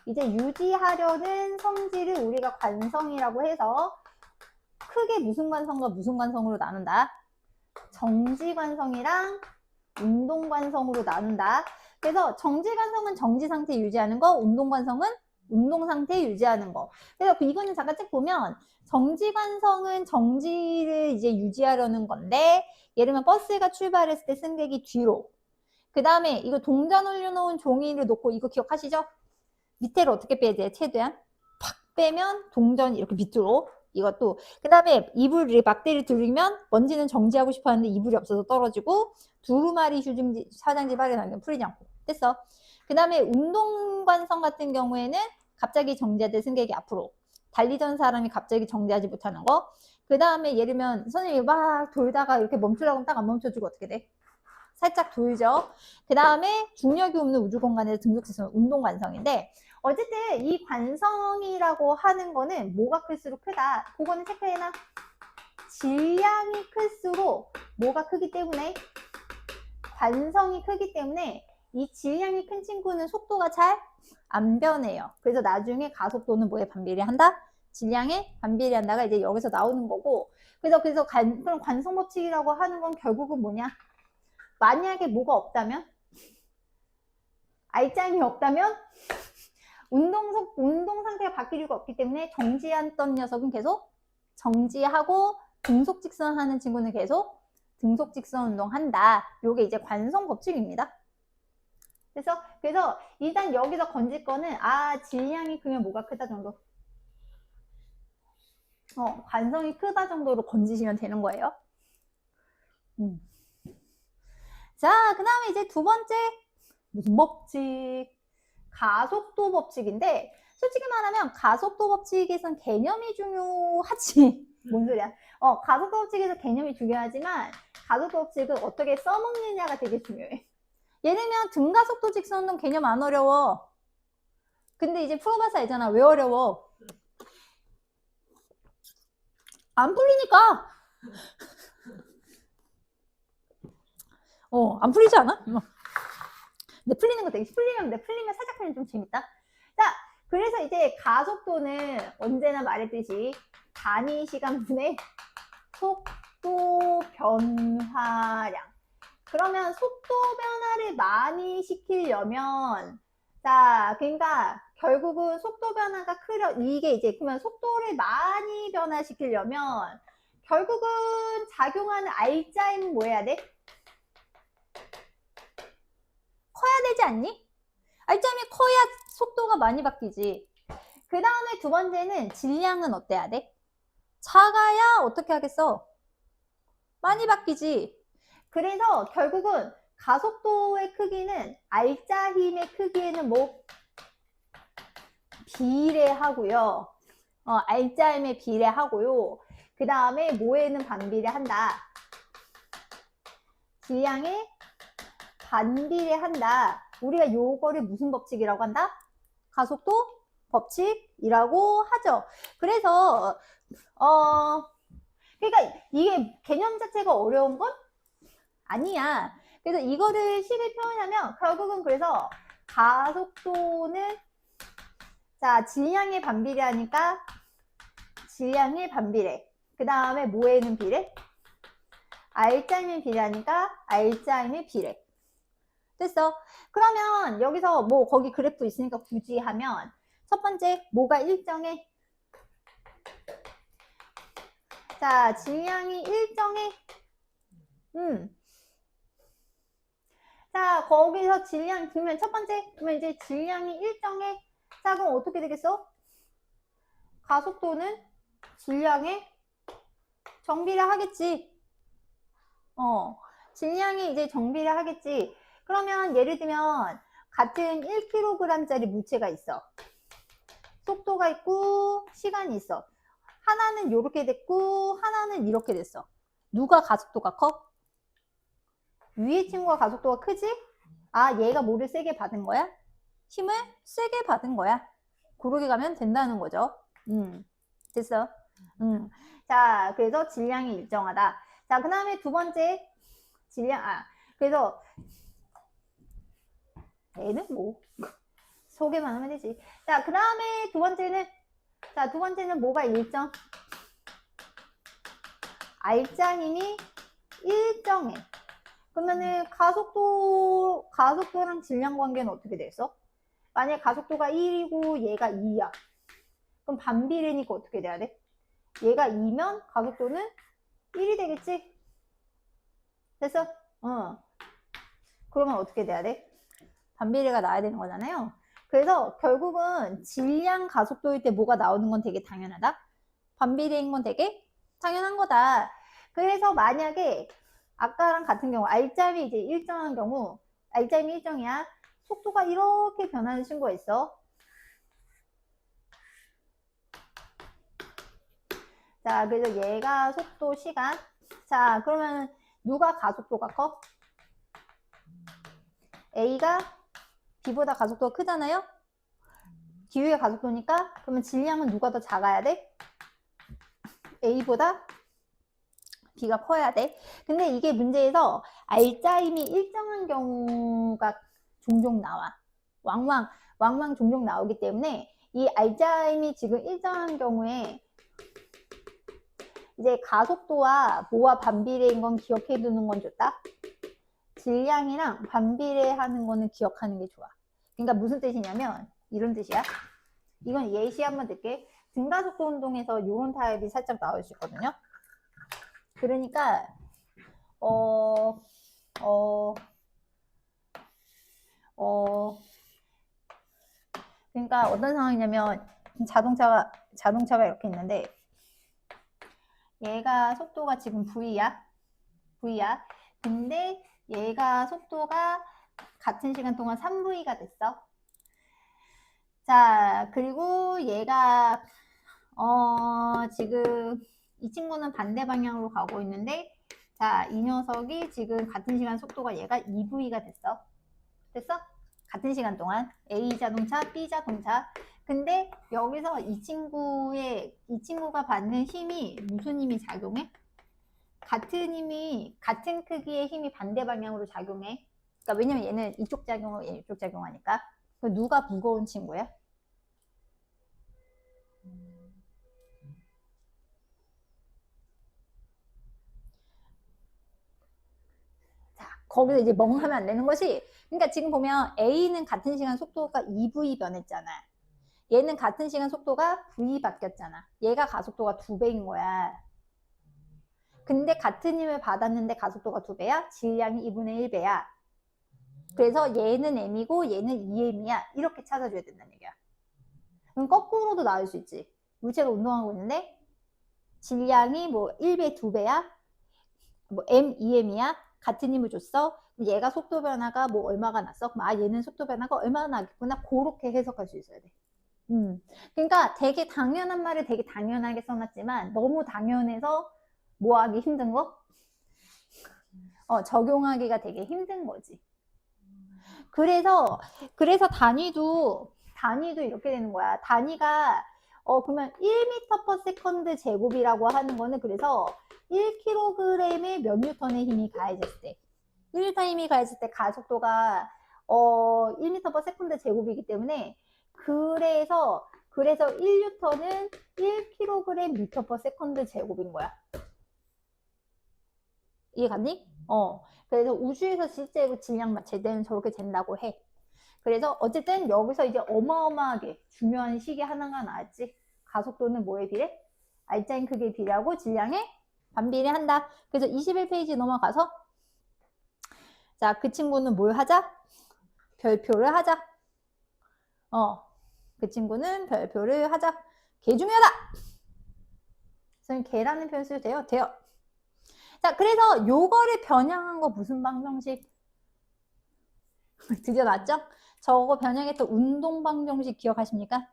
이제 유지하려는 성질을 우리가 관성이라고 해서 크게 무슨 관성과 무슨 관성으로 나눈다? 정지 관성이랑 운동 관성으로 나눈다. 그래서 정지 관성은 정지 상태 유지하는 거, 운동 관성은 운동 상태 유지하는 거. 그래서 이거는 잠깐 쭉 보면 정지 관성은 정지를 이제 유지하려는 건데, 예를 들면 버스가 출발했을 때 승객이 뒤로. 그 다음에 이거 동전 올려놓은 종이를 놓고 이거 기억하시죠? 밑에를 어떻게 빼야 돼? 최대한 팍 빼면 동전이 이렇게 밑으로. 이것도 그 다음에 이불을 막대를 들이면 먼지는 정지하고 싶어 하는데 이불이 없어서 떨어지고 두루마리 휴징지 화장지 발에 담기면 풀리지 않고. 됐어. 그 다음에 운동관성 같은 경우에는 갑자기 정지할 때 승객이 앞으로, 달리던 사람이 갑자기 정지하지 못하는 거. 그 다음에 예를 들면 선생님이 막 돌다가 이렇게 멈추라고 딱 안 멈춰주고 어떻게 돼? 살짝 돌죠. 그 다음에 중력이 없는 우주 공간에서 등속시선 운동관성인데, 어쨌든 이 관성이라고 하는 거는 뭐가 클수록 크다. 그거는 체크해놔. 질량이 클수록 뭐가 크기 때문에? 관성이 크기 때문에 이 질량이 큰 친구는 속도가 잘 안 변해요. 그래서 나중에 가속도는 뭐에 반비례한다? 질량에 반비례한다가 이제 여기서 나오는 거고. 그럼 관성 법칙이라고 하는 건 결국은 뭐냐? 만약에 뭐가 없다면? 알짱이 없다면? 운동 상태가 바뀔 이유가 없기 때문에 정지했던 녀석은 계속 정지하고 등속 직선하는 친구는 계속 등속 직선 운동한다. 요게 이제 관성 법칙입니다. 그래서 일단 여기서 건질 거는 질량이 크면 뭐가 크다 정도. 관성이 크다 정도로 건지시면 되는 거예요. 자, 그 다음에 이제 두 번째 무슨 법칙? 가속도 법칙인데, 솔직히 말하면 가속도 법칙에선 개념이 중요하지. 뭔 소리야? 가속도 법칙에서 개념이 중요하지만 가속도 법칙을 어떻게 써먹느냐가 되게 중요해. 예를 들면 등가속도 직선운동 개념 안 어려워. 근데 이제 풀어봐서 알잖아. 왜 어려워? 안 풀리니까. 안 풀리지 않아? 근데 풀리는 거 되게 풀리면 살짝 풀리면 좀 재밌다. 자, 그래서 이제 가속도는 언제나 말했듯이 단위 시간분의 속도 변화량. 그러면 속도 변화를 많이 시키려면, 자, 그러니까 결국은 속도 변화가 이게 이제 그러면 속도를 많이 변화시키려면 결국은 작용하는 알짜임은 뭐 해야 돼? 커야 되지 않니? 알짜임이 커야 속도가 많이 바뀌지. 그 다음에 두 번째는 질량은 어때야 돼? 작아야 어떻게 하겠어? 많이 바뀌지. 그래서 결국은 가속도의 크기는 알짜 힘의 크기에는 뭐? 비례하고요. 알짜 힘에 비례하고요. 그 다음에 뭐에는 반비례한다? 질량에 반비례한다. 우리가 요거를 무슨 법칙이라고 한다? 가속도 법칙이라고 하죠. 그래서 그러니까 이게 개념 자체가 어려운 건 아니야. 그래서 이거를 식을 표현하면 결국은 그래서 가속도는 자 질량에 반비례하니까 질량이 반비례. 그 다음에 뭐에는 비례? R자임이 비례하니까 R자임이 비례. 됐어. 그러면 여기서 뭐 거기 그래프 있으니까 굳이 하면 첫 번째 뭐가 일정해? 자, 질량이 일정해. 자, 거기서 질량 그러면 첫 번째 그러면 이제 질량이 일정해. 자, 그럼 어떻게 되겠어? 가속도는 질량에 정비례 하겠지. 질량이 이제 정비례 하겠지. 그러면 예를 들면 같은 1kg짜리 물체가 있어. 속도가 있고 시간이 있어. 하나는 이렇게 됐고 하나는 이렇게 됐어. 누가 가속도가 커? 위에 친구가 가속도가 크지? 아, 얘가 뭐를 세게 받은 거야? 힘을 세게 받은 거야. 그러게 가면 된다는 거죠. 됐어. 자, 그래서 질량이 일정하다. 자, 그 다음에 두 번째 질량, 그래서 얘는 뭐 소개만 하면 되지. 자, 그 다음에 두 번째는 뭐가 일정? R자임이 일정해. 그러면은 가속도랑 질량 관계는 어떻게 됐어? 만약에 가속도가 1이고 얘가 2야. 그럼 반비례니까 어떻게 돼야 돼? 얘가 2면 가속도는 1이 되겠지? 됐어? 그러면 어떻게 돼야 돼? 반비례가 나와야 되는 거잖아요. 그래서 결국은 질량 가속도일 때 뭐가 나오는 건 되게 당연하다. 반비례인 건 되게 당연한 거다. 그래서 만약에 아까랑 같은 경우 R자임이 이제 일정한 경우 R자임이 일정이야. 속도가 이렇게 변하는 친구가 있어. 자, 그래서 얘가 속도 시간. 자, 그러면 누가 가속도가 커? A가 B보다 가속도가 크잖아요? 기울의 가속도니까 그러면 질량은 누가 더 작아야 돼? A보다 B가 커야 돼. 근데 이게 문제에서 R자임이 일정한 경우가 종종 나와. 왕왕 종종 나오기 때문에 이 R자임이 지금 일정한 경우에 이제 가속도와 뭐와 반비례인 건 기억해 두는 건 좋다. 질량이랑 반비례하는 거는 기억하는 게 좋아. 그러니까 무슨 뜻이냐면 이런 뜻이야. 이건 예시 한번 들게. 등가속도 운동에서 이런 타입이 살짝 나올 수 있거든요. 그러니까 그러니까 어떤 상황이냐면 자동차가 이렇게 있는데 얘가 속도가 지금 V야. 근데 얘가 속도가 같은 시간 동안 3V가 됐어. 자, 그리고 얘가 지금 이 친구는 반대 방향으로 가고 있는데 자, 이 녀석이 지금 같은 시간 속도가 얘가 2V가 됐어. 같은 시간 동안 A 자동차, B 자동차. 근데 여기서 이 친구가 받는 힘이 무슨 힘이 작용해? 같은 크기의 힘이 반대 방향으로 작용해. 그러니까 왜냐면 얘는 이쪽 작용하고 얘는 이쪽 작용하니까. 누가 무거운 친구야? 자, 거기서 이제 멍하면 안 되는 것이, 그러니까 지금 보면 A는 같은 시간 속도가 2V 변했잖아. 얘는 같은 시간 속도가 V 바뀌었잖아. 얘가 가속도가 2배인 거야. 근데 같은 힘을 받았는데 가속도가 2배야? 질량이 2분의 1배야. 그래서 얘는 M이고 얘는 2M이야. 이렇게 찾아줘야 된다는 얘기야. 그럼 거꾸로도 나올 수 있지. 물체가 운동하고 있는데 질량이 뭐 1배, 2배야? 뭐 M, 2M이야? 같은 힘을 줬어? 얘가 속도 변화가 뭐 얼마가 났어? 얘는 속도 변화가 얼마나 나겠구나. 그렇게 해석할 수 있어야 돼. 그러니까 되게 당연한 말을 되게 당연하게 써놨지만 너무 당연해서 뭐 하기 힘든 거? 적용하기가 되게 힘든 거지. 그래서 단위도 이렇게 되는 거야. 단위가 그러면 1m/s 제곱이라고 하는 거는 그래서 1kg에 몇 뉴턴의 힘이 가해졌을 때 1뉴턴 힘이 가해졌을 때 가속도가 1m/s 제곱이기 때문에 그래서 그래서 1N은 1kg 미터 퍼 세컨드 제곱인 거야. 이해 갔니? 그래서 우주에서 실제로 질량 맞출 때는 저렇게 된다고 해. 그래서 어쨌든 여기서 이제 어마어마하게 중요한 식이 하나가 나왔지. 가속도는 뭐에 비례? 알짜인 크기에 비례하고 질량에 반비례한다. 그래서 21페이지 넘어가서 자, 그 친구는 뭘 하자? 별표를 하자. 그 친구는 별표를 하자. 개 중요하다. 선생님 개라는 표현 써도 돼요? 돼요. 자, 그래서 요거를 변형한 거 무슨 방정식? 드디어 나왔죠? 저거 변형했던 운동 방정식 기억하십니까?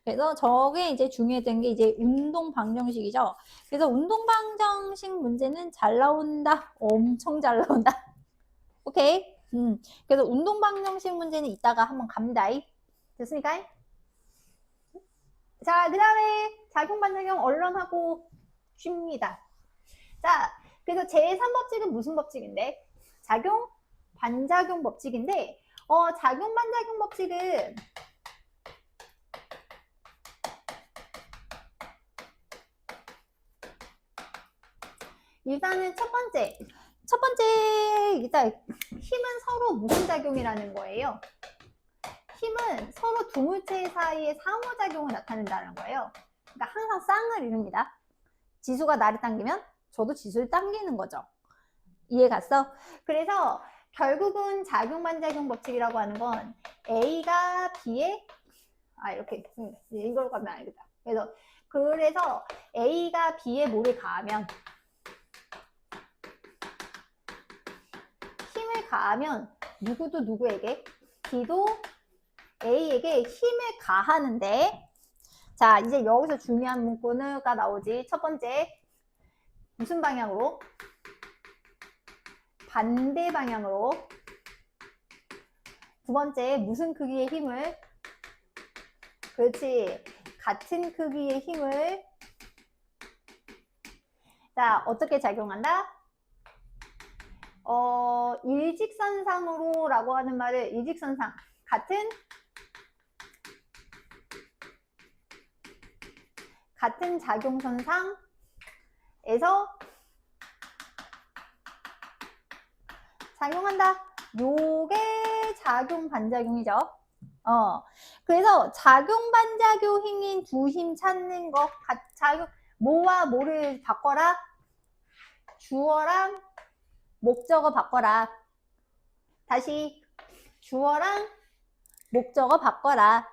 그래서 저게 이제 중요했던 게 이제 운동 방정식이죠. 그래서 운동 방정식 문제는 잘 나온다. 엄청 잘 나온다. 오케이. 그래서 운동 방정식 문제는 이따가 한번 갑니다. 됐습니까? 자, 그 다음에 작용 반작용 언론하고 쉽니다. 자, 그래서 제3법칙은 무슨 법칙인데? 작용 반작용 법칙인데, 작용 반작용 법칙은 일단은 첫 번째 일단 힘은 서로 무슨 작용이라는 거예요? 힘은 서로 두 물체 사이의 상호작용을 나타낸다는 거예요. 그러니까 항상 쌍을 이룹니다. 지수가 나를 당기면 저도 지수를 당기는 거죠. 이해 갔어? 그래서 결국은 작용 반작용 법칙이라고 하는 건 A가 B에 이렇게 이걸로 가면 알겠다. 그래서 A가 B에 뭐를 가하면 힘을 가하면 누구도 누구에게? B도 A에게 힘을 가하는데, 자, 이제 여기서 중요한 문구가 나오지. 첫 번째, 무슨 방향으로? 반대 방향으로. 두 번째, 무슨 크기의 힘을? 그렇지. 같은 크기의 힘을. 자, 어떻게 작용한다? 일직선상으로 라고 하는 말을 일직선상. 같은 작용선상에서 작용한다. 요게 작용 반작용이죠. 그래서 작용 반작용인 두 힘 찾는 거, 뭐와 뭐를 바꿔라? 주어랑 목적어 바꿔라. 다시 주어랑 목적어 바꿔라.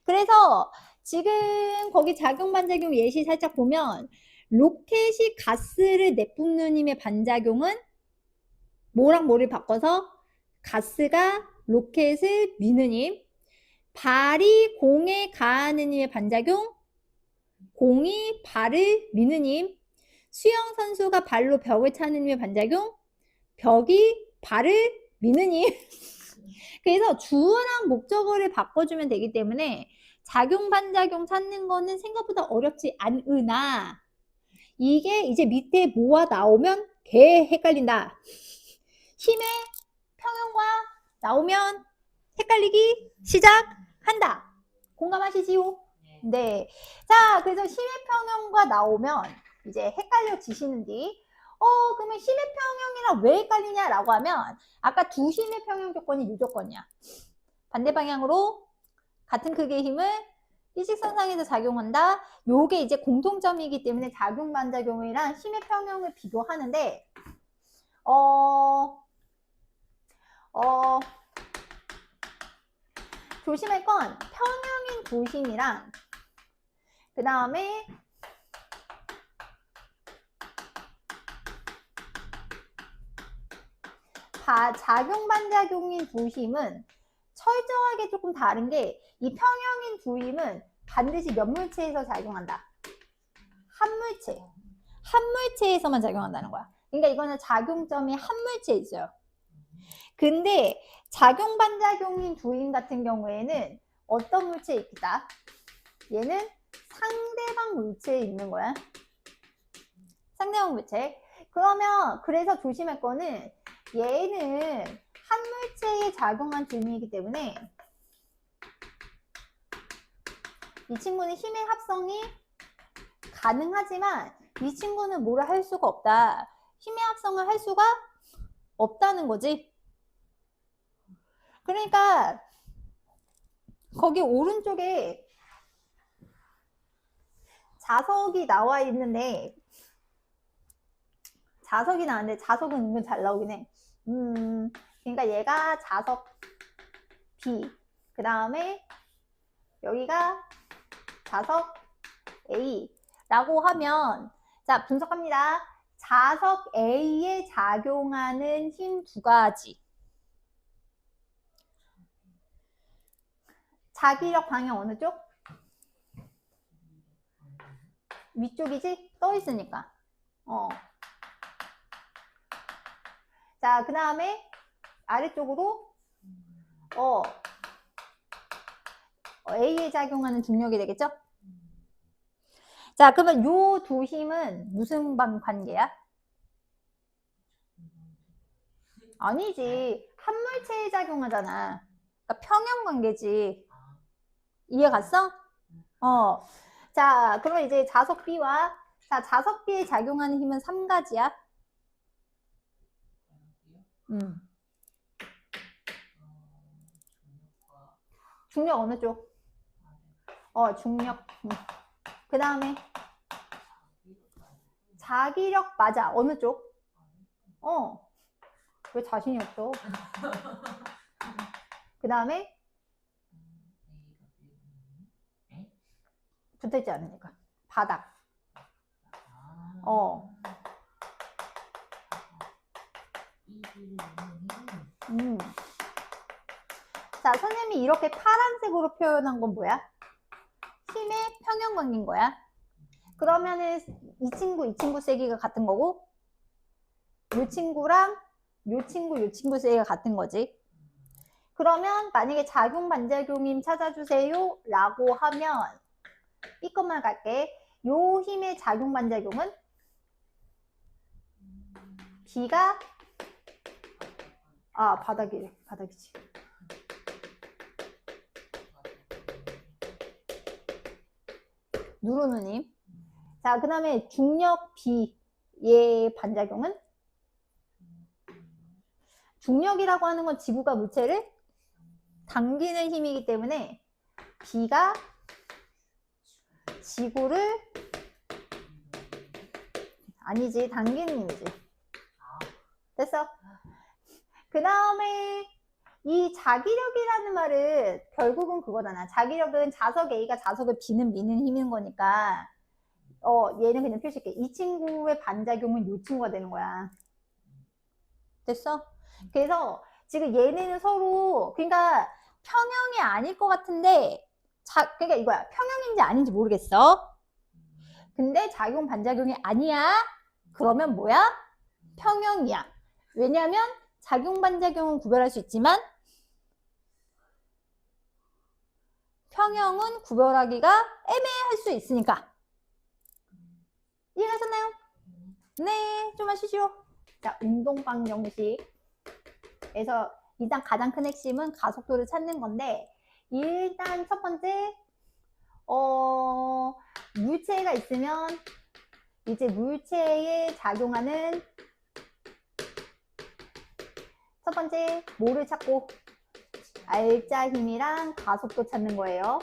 그래서 지금 거기 작용 반작용 예시 살짝 보면 로켓이 가스를 내뿜는 힘의 반작용은 뭐랑 뭐를 바꿔서 가스가 로켓을 미는 힘, 발이 공에 가하는 힘의 반작용, 공이 발을 미는 힘, 수영 선수가 발로 벽을 차는 힘의 반작용, 벽이 발을 미는 힘. 그래서 주어랑 목적어를 바꿔주면 되기 때문에 작용 반작용 찾는 거는 생각보다 어렵지 않으나 이게 이제 밑에 뭐가 나오면 개 헷갈린다. 힘의 평형과 나오면 헷갈리기 시작한다. 공감하시지요? 네. 자, 그래서 힘의 평형과 나오면 이제 헷갈려지시는데 그러면 힘의 평형이랑 왜 헷갈리냐라고 하면 아까 두 힘의 평형 조건이 이 조건이야. 반대 방향으로 같은 크기의 힘을 일직선상에서 작용한다. 요게 이제 공통점이기 때문에 작용 반작용이랑 힘의 평형을 비교하는데 조심할 건 평형인 두 힘이랑 그 다음에 작용 반작용인 두 힘은 철저하게 조금 다른 게 이 평형인 두 힘은 반드시 몇 물체에서 작용한다? 한 물체. 한 물체에서만 작용한다는 거야. 그러니까 이거는 작용점이 한 물체에 있어요. 근데 작용 반작용인 두 힘 같은 경우에는 어떤 물체에 있다? 얘는 상대방 물체에 있는 거야. 상대방 물체. 그러면 그래서 조심할 거는 얘는 한 물체에 작용한 두 힘이기 때문에 이 친구는 힘의 합성이 가능하지만 이 친구는 뭐를 할 수가 없다. 힘의 합성을 할 수가 없다는 거지. 그러니까 거기 오른쪽에 자석이 나와 있는데 자석이 나왔는데 자석은 은근 잘 나오긴 해. 그러니까 얘가 자석 B, 그 다음에 여기가 자석 A 라고 하면, 자, 분석합니다. 자석 A에 작용하는 힘 두 가지. 자기력 방향 어느 쪽? 위쪽이지? 떠 있으니까. 자, 그 다음에 아래쪽으로 A에 작용하는 중력이 되겠죠? 자, 그러면 요 두 힘은 무슨 관계야? 아니지. 한 물체에 작용하잖아. 그러니까 평형 관계지. 이해 갔어? 자, 그러면 이제 자석 B와, 자, 자석 B에 작용하는 힘은 3가지야. 중력 어느 쪽? 중력. 그 다음에 자기력 맞아. 어느 쪽? 왜 자신이 없어? 그 다음에 붙어있지 않으니까. 바닥. 자, 선생님이 이렇게 파란색으로 표현한 건 뭐야? 힘의 평형 관계인 거야. 그러면은 이 친구 세기가 같은 거고, 이 친구랑 이 친구 세기가 같은 거지. 그러면 만약에 작용 반작용임 찾아주세요 라고 하면 이 것만 갈게. 요 힘의 작용 반작용은 B가 바닥이지. 누르는 힘. 자, 그 다음에 중력 B의 반작용은 중력이라고 하는 건 지구가 물체를 당기는 힘이기 때문에 B가 지구를 아니지, 당기는 힘이지. 됐어? 그 다음에 이 자기력이라는 말은 결국은 그거잖아. 자기력은 자석 A가 자석을 B는 미는 힘인 거니까 얘는 그냥 표시할게. 이 친구의 반작용은 이 친구가 되는 거야. 됐어? 그래서 지금 얘네는 서로, 그러니까 평형이 아닐 것 같은데, 그러니까 이거야. 평형인지 아닌지 모르겠어. 근데 작용 반작용이 아니야. 그러면 뭐야? 평형이야. 왜냐하면 작용 반작용은 구별할 수 있지만 평형은 구별하기가 애매할 수 있으니까. 이해가셨나요? 네, 좀만 쉬시오. 자, 운동방 정식에서 일단 가장 큰 핵심은 가속도를 찾는 건데, 일단 첫 번째 물체가 있으면 이제 물체에 작용하는 첫 번째 뭐를 찾고, 알짜 힘이랑 가속도 찾는 거예요.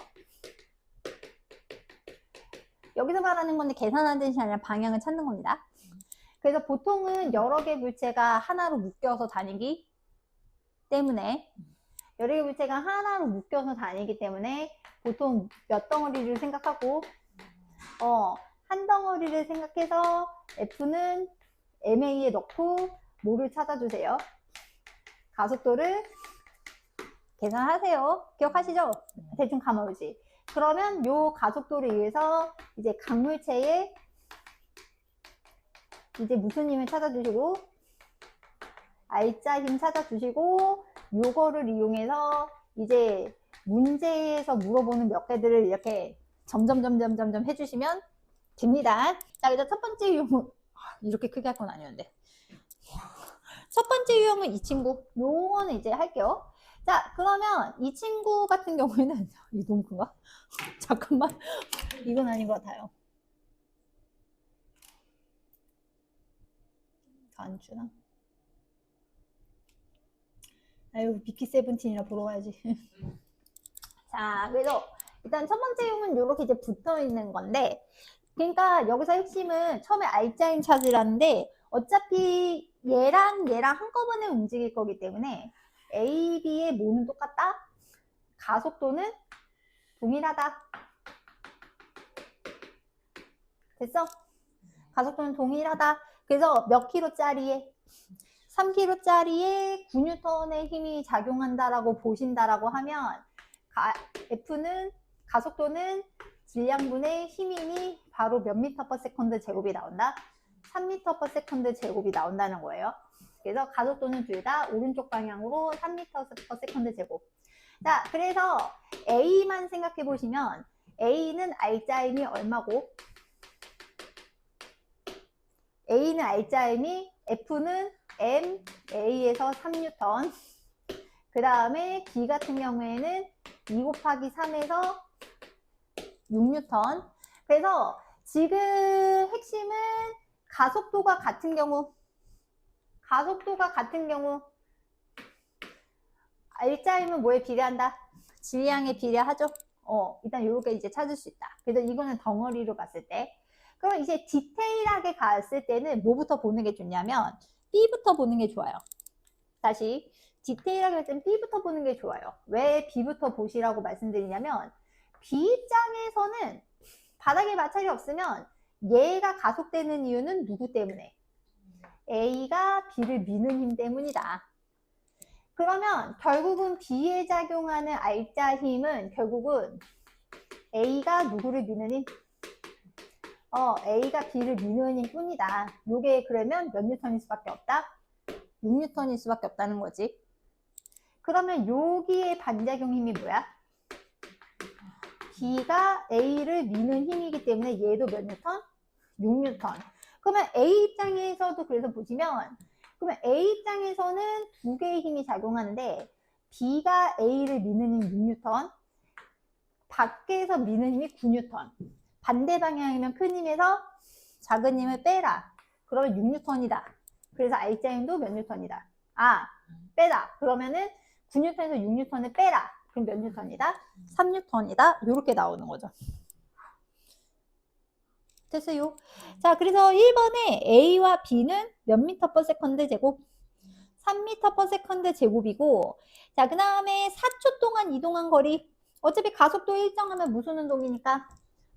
여기서 말하는 건데 계산하는 것이 아니라 방향을 찾는 겁니다. 그래서 보통은 여러 개 물체가 하나로 묶여서 다니기 때문에 보통 몇 덩어리를 생각하고 한 덩어리를 생각해서 F는 MA에 넣고 뭐를 찾아주세요? 가속도를 계산하세요. 기억하시죠? 대충 감아오지. 그러면 요 가속도를 위해서 이제 강물체에 이제 무슨 힘을 찾아주시고, 알짜 힘 찾아주시고, 요거를 이용해서 이제 문제에서 물어보는 몇 개들을 이렇게 점점 해주시면 됩니다. 자, 그래서 첫 번째 유형은 이렇게 크게 할 건 아니었는데, 첫 번째 유형은 이 친구. 요거는 이제 할게요. 자, 그러면 이 친구 같은 경우에는 이거 너무 큰가? 잠깐만. 이건 아닌 것 같아요. 안 주나? 아유, 비키 세븐틴이라 보러 가야지. 자, 그래서 일단 첫 번째 용은 이렇게 이제 붙어 있는 건데, 그러니까 여기서 핵심은 처음에 알짜임 찾으라는데, 어차피 얘랑 한꺼번에 움직일 거기 때문에 A, B의 뭐는 똑같다? 가속도는 동일하다. 됐어? 가속도는 동일하다. 그래서 몇 킬로짜리에 3킬로짜리에 9N의 힘이 작용한다라고 보신다라고 하면 F는 가속도는 질량분의 힘이니 바로 몇 미터 퍼 세컨드 제곱이 나온다? 3미터 퍼 세컨드 제곱이 나온다는 거예요. 그래서 가속도는 둘 다 오른쪽 방향으로 3미터 퍼 세컨드 제곱. 자, 그래서 A만 생각해 보시면 A는 R자임이 얼마고? A는 R자임이 F는 M, A에서 3N. 그 다음에 B 같은 경우에는 2 곱하기 3에서 6N. 그래서 지금 핵심은 가속도가 같은 경우 R자임은 뭐에 비례한다? 질량에 비례하죠? 일단 이렇게 이제 찾을 수 있다. 그래서 이거는 덩어리로 봤을 때. 그럼 이제 디테일하게 갔을 때는 뭐부터 보는 게 좋냐면 B부터 보는 게 좋아요. 다시 디테일하게 할 때는 B부터 보는 게 좋아요. 왜 B부터 보시라고 말씀드리냐면 B 입장에서는 바닥에 마찰이 없으면 얘가 가속되는 이유는 누구 때문에? A가 B를 미는 힘 때문이다. 그러면 결국은 B에 작용하는 R자 힘은 결국은 A가 누구를 미는 힘? A가 B를 미는 힘 뿐이다. 요게 그러면 몇 뉴턴일 수밖에 없다? 6뉴턴일 수밖에 없다는 거지. 그러면 여기에 반작용 힘이 뭐야? B가 A를 미는 힘이기 때문에 얘도 몇 뉴턴? 6뉴턴. 그러면 A 입장에서도 그래서 보시면 그러면 A 입장에서는 두 개의 힘이 작용하는데 B가 A를 미는 힘 6뉴턴, 밖에서 미는 힘이 9뉴턴. 반대 방향이면 큰 힘에서 작은 힘을 빼라. 그러면 6뉴턴이다. 그래서 R자임도 몇 뉴턴이다. 빼다. 그러면은 9뉴턴에서 6뉴턴을 빼라. 그럼 몇 뉴턴이다? 3뉴턴이다. 이렇게 나오는 거죠. 됐어요. 자, 그래서 1번에 A와 B는 몇 미터 퍼 세컨드 제곱? 3미터 퍼 세컨드 제곱이고, 자, 그 다음에 4초 동안 이동한 거리. 어차피 가속도 일정하면 무슨 운동이니까?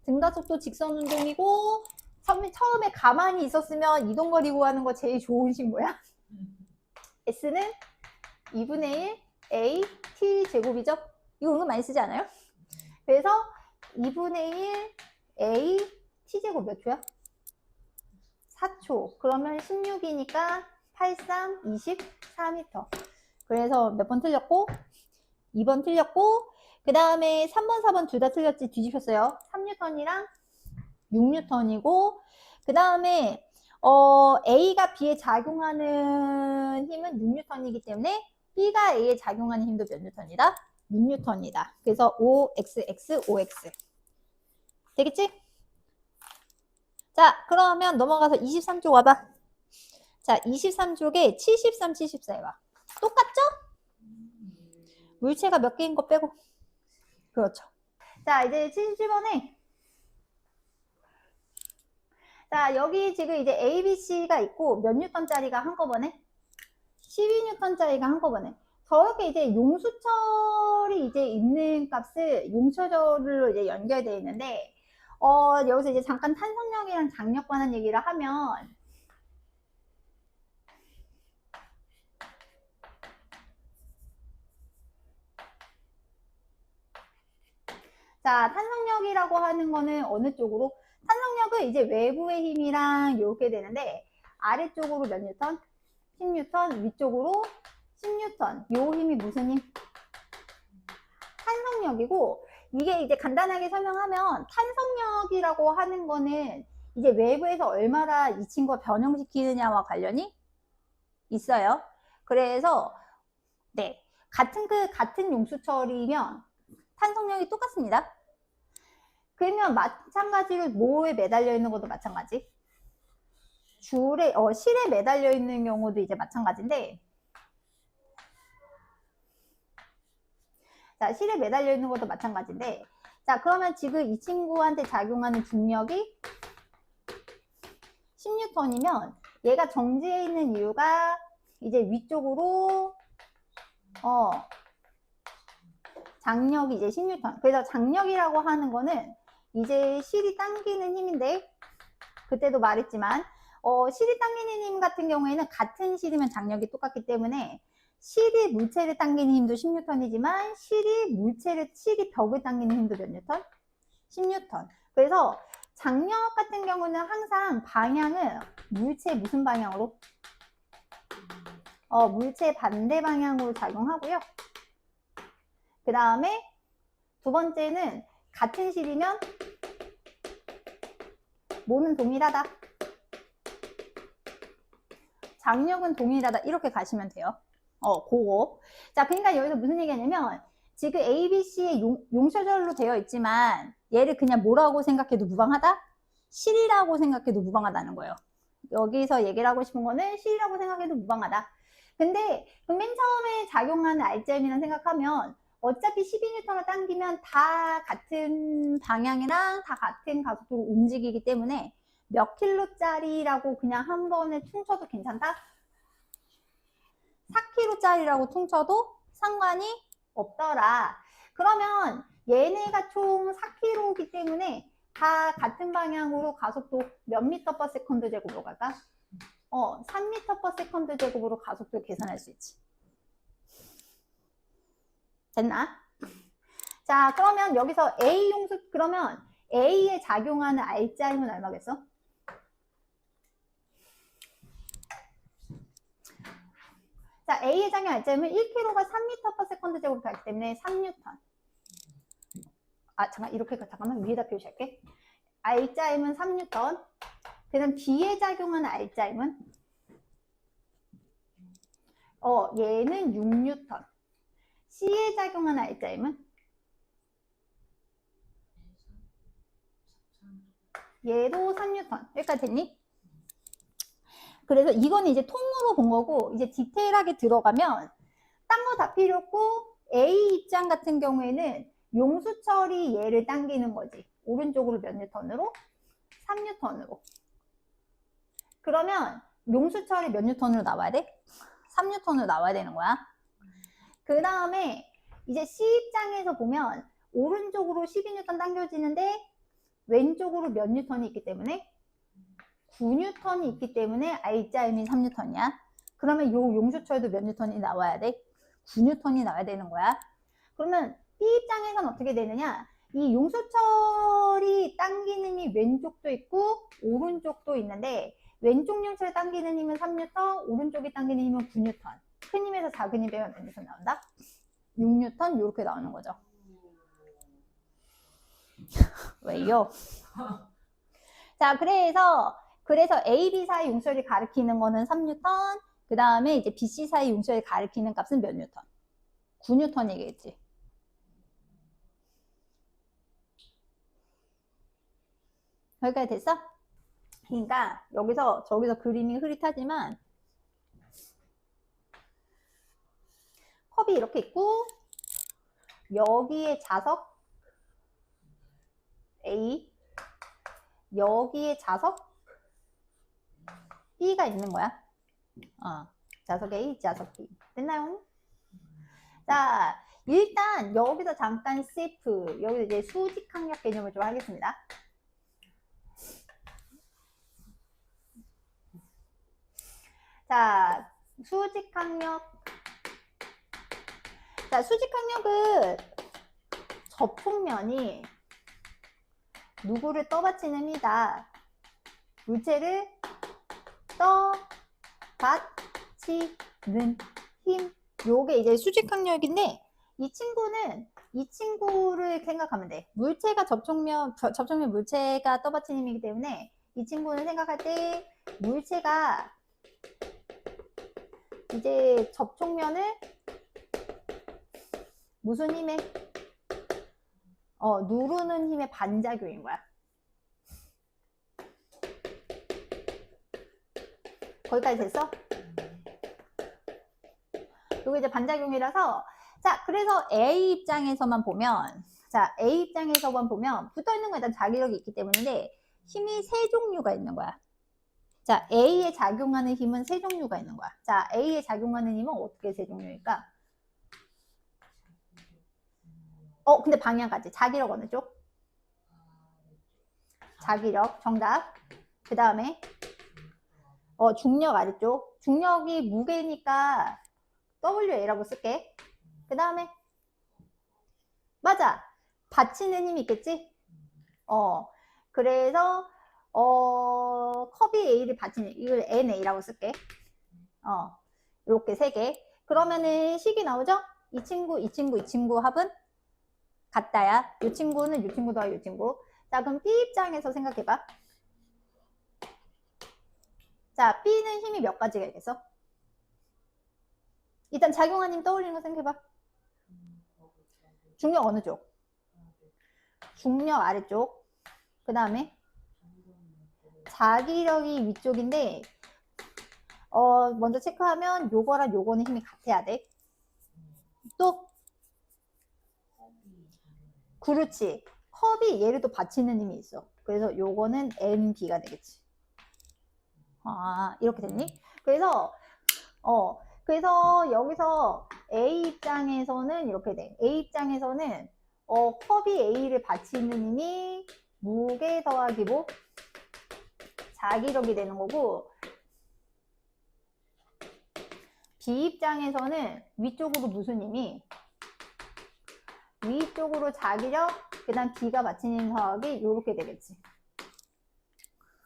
등가속도 직선 운동이고, 처음에 가만히 있었으면 이동거리 구하는 거 제일 좋은 식 뭐야? S는 2분의 1 A T 제곱이죠? 이거 은근 많이 쓰지 않아요? 그래서 2분의 1 A T 제곱 몇 초야? 4초. 그러면 16이니까 83, 24m. 그래서 몇 번 틀렸고? 2번 틀렸고, 그 다음에 3번, 4번 둘 다 틀렸지? 뒤집혔어요. 3뉴턴이랑 6뉴턴이고, 그 다음에 A가 B에 작용하는 힘은 6뉴턴이기 때문에 B가 A에 작용하는 힘도 몇 뉴턴이다? 6뉴턴이다. 그래서 OXX, OX. 되겠지? 자, 그러면 넘어가서 23쪽 와봐. 자, 23쪽에 73, 74 해봐. 똑같죠? 물체가 몇 개인 거 빼고. 그렇죠. 자, 이제 77번에 자, 여기 지금 이제 A, B, C가 있고 몇 뉴턴짜리가 한꺼번에? 12뉴턴짜리가 한꺼번에. 저렇게 이제 용수철이 이제 있는 값을 용처절로 이제 연결되어 있는데, 여기서 이제 잠깐 탄성력이랑 장력 관한 얘기를 하면, 자, 탄성력이라고 하는 거는 어느 쪽으로? 탄성력은 이제 외부의 힘이랑 이렇게 되는데, 아래쪽으로 몇 뉴턴? 10뉴턴, 위쪽으로 10뉴턴. 요 힘이 무슨 힘? 탄성력이고, 이게 이제 간단하게 설명하면 탄성력이라고 하는 거는 이제 외부에서 얼마나 이 친구가 변형시키느냐와 관련이 있어요. 그래서 네, 같은 용수철이면 탄성력이 똑같습니다. 그러면 마찬가지로 뭐에 매달려 있는 것도 마찬가지. 실에 매달려 있는 경우도 이제 마찬가지인데, 자, 실에 매달려 있는 것도 마찬가지인데, 자, 그러면 지금 이 친구한테 작용하는 중력이 10N이면 얘가 정지해 있는 이유가 이제 위쪽으로 장력이 이제 10N. 그래서 장력이라고 하는 거는 이제 실이 당기는 힘인데, 그때도 말했지만 실이 당기는 힘 같은 경우에는 같은 실이면 장력이 똑같기 때문에 실이 물체를 당기는 힘도 10N이지만 실이 벽을 당기는 힘도 몇 뉴턴? 10N. 그래서 장력 같은 경우는 항상 방향은 물체 무슨 방향으로? 물체 반대 방향으로 작용하고요. 그 다음에 두 번째는 같은 실이면 뭐는 동일하다. 장력은 동일하다. 이렇게 가시면 돼요. 그거. 자, 그러니까 여기서 무슨 얘기하냐면 지금 A, B, C의 용서절로 되어 있지만 얘를 그냥 뭐라고 생각해도 무방하다? 실이라고 생각해도 무방하다는 거예요. 여기서 얘기를 하고 싶은 거는 실이라고 생각해도 무방하다. 근데 맨 처음에 작용하는 R자임이라 생각하면 어차피 12N을 당기면 다 같은 방향이랑 다 같은 가속도로 움직이기 때문에 몇 킬로짜리라고 그냥 한 번에 퉁쳐도 괜찮다? 4킬로짜리라고 퉁쳐도 상관이 없더라. 그러면 얘네가 총 4킬로이기 때문에 다 같은 방향으로 가속도 몇 미터 퍼 세컨드 제곱으로 갈까? 3미터 퍼 세컨드 제곱으로 가속도 계산할 수 있지. 됐나? 자, 그러면 여기서 그러면 A에 작용하는 R자임은 얼마겠어? 자, A에 작용하는 R자임은 1kg가 3미터 퍼 세컨드 제곱으로 가기 때문에 3N. 잠깐만, 위에다 표시할게. R자임은 3N. 그 다음 B에 작용하는 R자임은 얘는 6N. C에 작용하는 R자임은 얘도 3N. 여기까지 됐니? 그래서 이거는 이제 통으로 본 거고, 이제 디테일하게 들어가면 딴 거 다 필요 없고 A 입장 같은 경우에는 용수철이 얘를 당기는 거지. 오른쪽으로 몇 뉴턴으로? 3N으로. 그러면 용수철이 몇 뉴턴으로 나와야 돼? 3N으로 나와야 되는 거야. 그 다음에 이제 C 입장에서 보면 오른쪽으로 12N 당겨지는데 왼쪽으로 몇 뉴턴이 있기 때문에 9N이 있기 때문에 R자임이 3N이야. 그러면 요 용수철도 몇 뉴턴이 나와야 돼? 9N이 나와야 되는 거야. 그러면 B 입장에서는 어떻게 되느냐? 이 용수철이 당기는 힘이 왼쪽도 있고 오른쪽도 있는데 왼쪽 용수철이 당기는 힘은 3N, 오른쪽이 당기는 힘은 9N. 큰 힘에서 작은 힘 빼면 몇 뉴턴 나온다? 6N 이렇게 나오는 거죠. 왜요? 자, 그래서 A, B 사이 용수철이 가리키는 거는 3N, 그 다음에 이제 B, C 사이 용수철이 가리키는 값은 몇 뉴턴? 9N이겠지. 여기까지 됐어? 그러니까 저기서 그림이 흐릿하지만 컵이 이렇게 있고 여기에 자석 A, 여기에 자석 B가 있는 거야. 자석 A, 자석 B. 됐나요? 자, 일단 여기서 잠깐 CF, 여기서 이제 수직 항력 개념을 좀 하겠습니다. 자, 수직 항력. 자, 수직 항력은 접촉면이 누구를 떠받치는 힘이다. 물체를 떠받치는 힘. 요게 이제 수직 항력인데 이 친구를 생각하면 돼. 물체가 접촉면 물체가 떠받치는 힘이기 때문에 이 친구는 생각할 때 물체가 이제 접촉면을 무슨 힘의? 누르는 힘의 반작용인 거야. 거기까지 됐어? 이거 이제 반작용이라서, 자, 그래서 A 입장에서만 보면, 자, A 입장에서만 보면 붙어 있는 건 일단 자기력이 있기 때문인데 힘이 세 종류가 있는 거야. 자, A에 작용하는 힘은 세 종류가 있는 거야. 자, A에 작용하는 힘은 어떻게 세 종류일까? 근데 방향 같지? 자기력 어느 쪽? 자기력, 정답. 그 다음에, 중력 아래쪽. 중력이 무게니까 WA라고 쓸게. 그 다음에, 맞아. 받치는 힘이 있겠지? 그래서, 컵이 A를 받치는, 이걸 NA라고 쓸게. 이렇게 세 개. 그러면은 식이 나오죠? 이 친구, 이 친구, 이 친구 합은 같다야. 이 친구는 이 친구 더하기 이 친구. 자, 그럼 B 입장에서 생각해봐. 자, B는 힘이 몇 가지가 있겠어? 일단 작용한 힘 떠올리는 거 생각해봐. 중력 어느 쪽? 중력 아래쪽. 그 다음에 자기력이 위쪽인데 먼저 체크하면 요거랑 요거는 힘이 같아야 돼. 또 그렇지. 컵이 얘를 또 받치는 힘이 있어. 그래서 요거는 NB가 되겠지. 이렇게 됐니? 그래서 여기서 A 입장에서는 이렇게 돼. A 입장에서는 컵이 A를 받치는 힘이 무게 더하기 뭐? 자기력이 되는 거고, B 입장에서는 위쪽으로 무슨 힘이? 위쪽으로 자기력, 그 다음 B가 받치는 힘 더하기 이렇게 되겠지.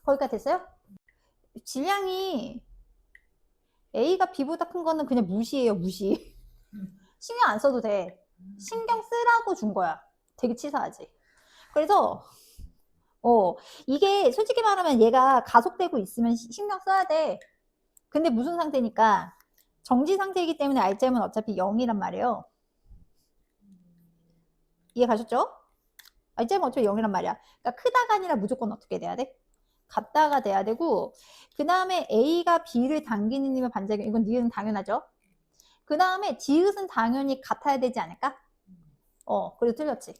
거기까지 됐어요? 질량이 A가 B보다 큰 거는 그냥 무시해요, 무시. 신경 안 써도 돼. 신경 쓰라고 준 거야. 되게 치사하지. 그래서 이게 솔직히 말하면 얘가 가속되고 있으면 신경 써야 돼. 근데 무슨 상태니까? 정지 상태이기 때문에 RCM은 어차피 0이란 말이에요. 이해 가셨죠? RCM은 어차피 0이란 말이야. 그러니까 크다가 아니라 무조건 어떻게 돼야 돼? 같다가 돼야 되고, 그 다음에 A가 B를 당기는 힘의 반작용, 이건 니은 당연하죠. 그 다음에 디귿은 당연히 같아야 되지 않을까? 그래도 틀렸지.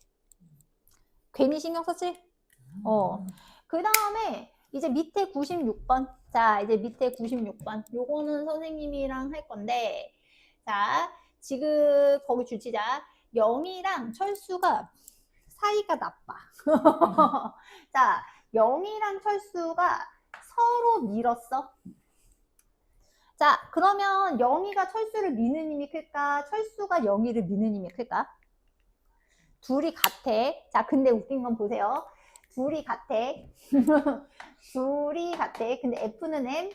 괜히 신경 썼지? 그 다음에 이제 밑에 96번. 자, 이제 밑에 96번. 요거는 선생님이랑 할 건데, 자, 지금 거기 주치자. 영이랑 철수가 사이가 나빠. 자, 영이랑 철수가 서로 밀었어. 자, 그러면 영이가 철수를 미는 힘이 클까? 철수가 영이를 미는 힘이 클까? 둘이 같아. 자, 근데 웃긴 건 보세요. 둘이 같아. 둘이 같아. 근데 F는 M,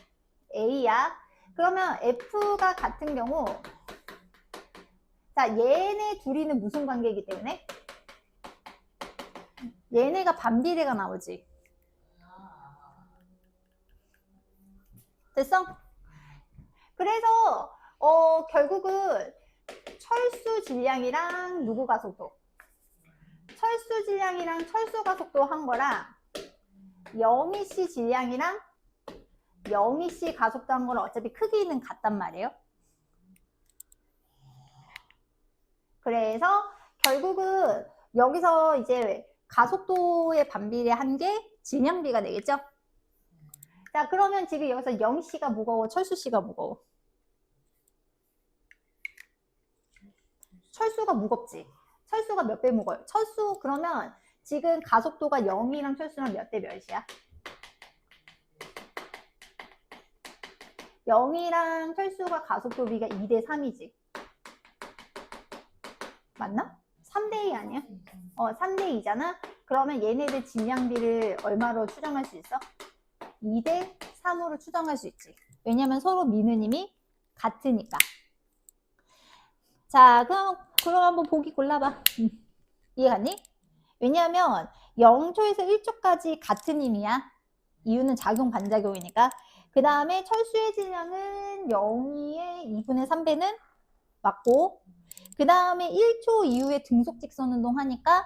A야. 그러면 F가 같은 경우, 자, 얘네 둘이는 무슨 관계이기 때문에? 얘네가 반비례가 나오지. 됐어? 그래서 결국은 철수 질량이랑 누구 가속도? 철수 질량이랑 철수 가속도 한 거랑 0EC 질량이랑 0EC 가속도 한 거랑 어차피 크기는 같단 말이에요. 그래서 결국은 여기서 이제 가속도의 반비례한 게 질량비가 되겠죠? 자, 그러면 지금 여기서 0C가 무거워, 철수C가 무거워? 철수가 무겁지? 철수가 몇 배 무거워요? 철수 그러면 지금 가속도가 0이랑 철수랑 몇 대 몇이야? 0이랑 철수가 가속도 비가 2대 3이지. 맞나? 3대 2 아니야? 3대 2잖아? 그러면 얘네들 질량비를 얼마로 추정할 수 있어? 2대 3으로 추정할 수 있지. 왜냐면 서로 미는 힘이 같으니까. 자, 그럼 한번 보기 골라봐. 이해갔니? 왜냐하면 0초에서 1초까지 같은 힘이야. 이유는 작용 반작용이니까. 그 다음에 철수의 질량은 0의 2분의 3배는 맞고, 그 다음에 1초 이후에 등속 직선 운동 하니까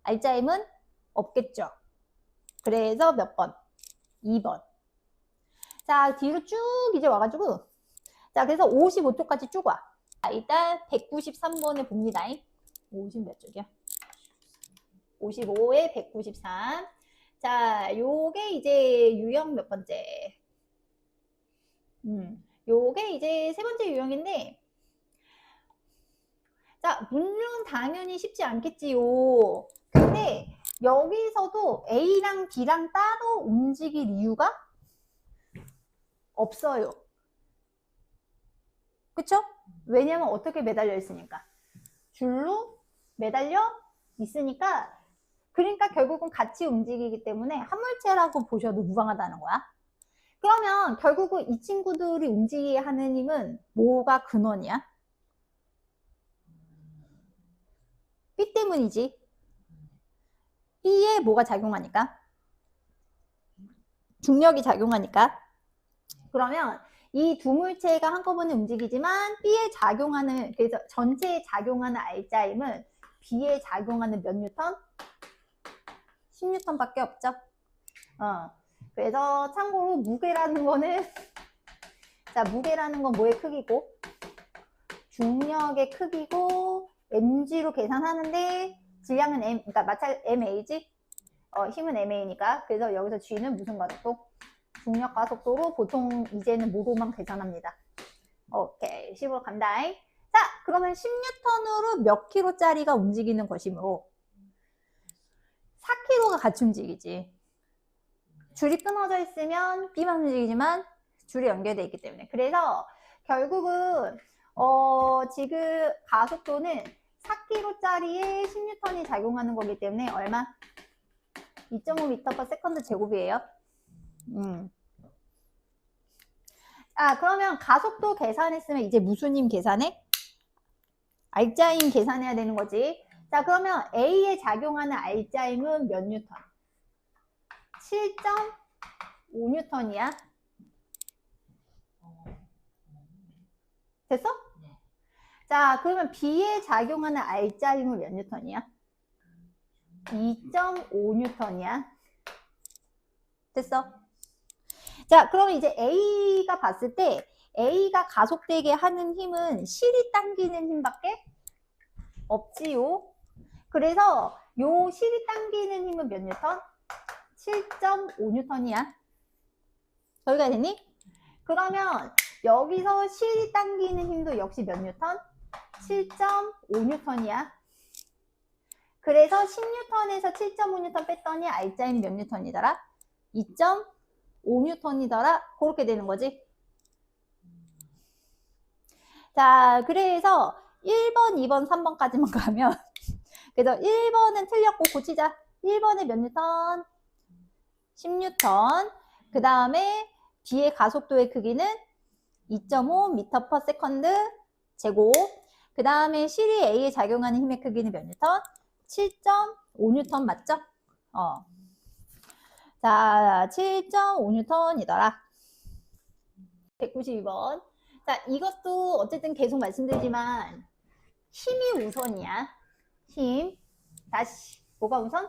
알짜임은 없겠죠. 그래서 몇 번? 2번. 자, 뒤로 쭉 이제 와가지고, 자, 그래서 55초까지 쭉 와. 자, 일단 193번에 봅니다. 50 몇 쪽이야? 55에 193. 자, 요게 이제 유형 몇 번째? 요게 이제 세 번째 유형인데, 자, 물론 당연히 쉽지 않겠지요. 근데 여기서도 A랑 B랑 따로 움직일 이유가 없어요. 그쵸? 왜냐면 어떻게 매달려 있으니까. 줄로 매달려 있으니까, 그러니까 결국은 같이 움직이기 때문에 한물체라고 보셔도 무방하다는 거야. 그러면 결국은 이 친구들이 움직이게 하는 힘은 뭐가 근원이야? B 때문이지. B에 뭐가 작용하니까? 중력이 작용하니까. 그러면 이 두 물체가 한꺼번에 움직이지만 B에 작용하는, 그래서 전체에 작용하는 알짜임은 B에 작용하는 몇 뉴턴? 10뉴턴밖에 없죠. 그래서 참고로 무게라는 거는, 자, 무게라는 건 뭐의 크기고? 중력의 크기고, mg로 계산하는데, 질량은 m, 그러니까 마찰 ma지? 힘은 ma니까. 그래서 여기서 g는 무슨 가속도? 중력 가속도로 보통 이제는 모로만 계산합니다. 오케이, 10으로 간다. 자, 그러면 10뉴턴으로 몇 킬로짜리가 움직이는 것이므로 4킬로가 같이 움직이지. 줄이 끊어져 있으면 B만 움직이지만 줄이 연결되어 있기 때문에. 그래서 결국은 지금 가속도는 4킬로짜리에 10뉴턴이 작용하는 거기 때문에 얼마? 2.5m/s 제곱이에요. 그러면 가속도 계산했으면 이제 무슨 힘 계산해? 알짜힘 계산해야 되는 거지. 자, 그러면 A에 작용하는 알짜힘은 몇 뉴턴? 7.5뉴턴이야. 됐어?
네.
자, 그러면 B에 작용하는 알짜힘은 몇 뉴턴이야? 2.5뉴턴이야. 됐어? 자, 그러면 이제 A가 봤을 때 A가 가속되게 하는 힘은 실이 당기는 힘밖에 없지요. 그래서 요 실이 당기는 힘은 몇 뉴턴? 7.5뉴턴이야. 여기가 되니? 그러면 여기서 실이 당기는 힘도 역시 몇 뉴턴? 7.5뉴턴이야. 그래서 10뉴턴에서 7.5뉴턴 뺐더니 알짜힘 몇 뉴턴이더라? 2.5뉴턴이더라. 그렇게 되는 거지. 자, 그래서 1번, 2번, 3번까지만 가면 그래서 1번은 틀렸고 고치자. 1번에 몇 뉴턴? 10뉴턴. 그 다음에 B의 가속도의 크기는 2.5m/s 제곱. 그 다음에 실이 A에 작용하는 힘의 크기는 몇 뉴턴? 7.5뉴턴 맞죠? 자, 7.5뉴턴이더라. 192번. 자, 이것도 어쨌든 계속 말씀드리지만 힘이 우선이야. 힘. 다시. 뭐가 우선?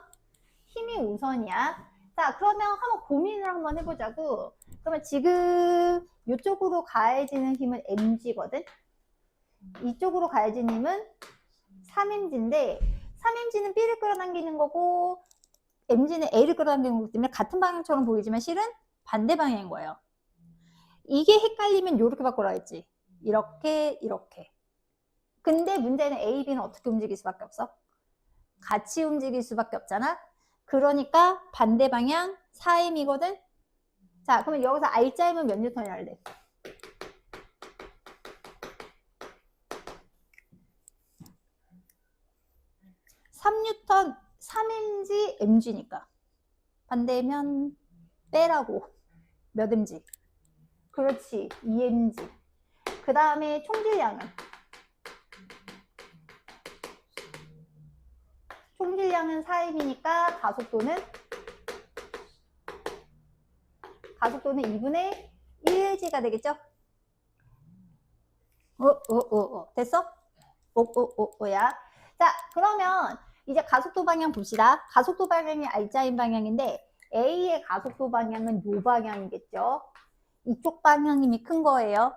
힘이 우선이야. 자, 그러면 한번 고민을 한번 해보자고. 그러면 지금 이쪽으로 가해지는 힘은 mg거든? 이쪽으로 가해지는 힘은 3mg인데 3mg는 B를 끌어당기는 거고 mg는 A를 끌어당기는 거기 때문에 같은 방향처럼 보이지만 실은 반대 방향인 거예요. 이게 헷갈리면 이렇게 바꾸라 했지. 이렇게, 이렇게. 근데 문제는 A, B는 어떻게 움직일 수밖에 없어? 같이 움직일 수밖에 없잖아. 그러니까 반대 방향 4m이거든. 자, 그러면 여기서 R자임은 몇 뉴턴이라 그래? 3뉴턴, 3mg, mg니까. 반대면 빼라고. 몇 mg? 그렇지, 2mg. 그 다음에 총질량은? 총질량은 4m이니까 가속도는 2분의 1g가 되겠죠? 됐어? 오야. 자, 그러면 이제 가속도 방향 봅시다. 가속도 방향이 R자인 방향인데 A의 가속도 방향은 요 방향이겠죠. 이쪽 방향이 큰 거예요.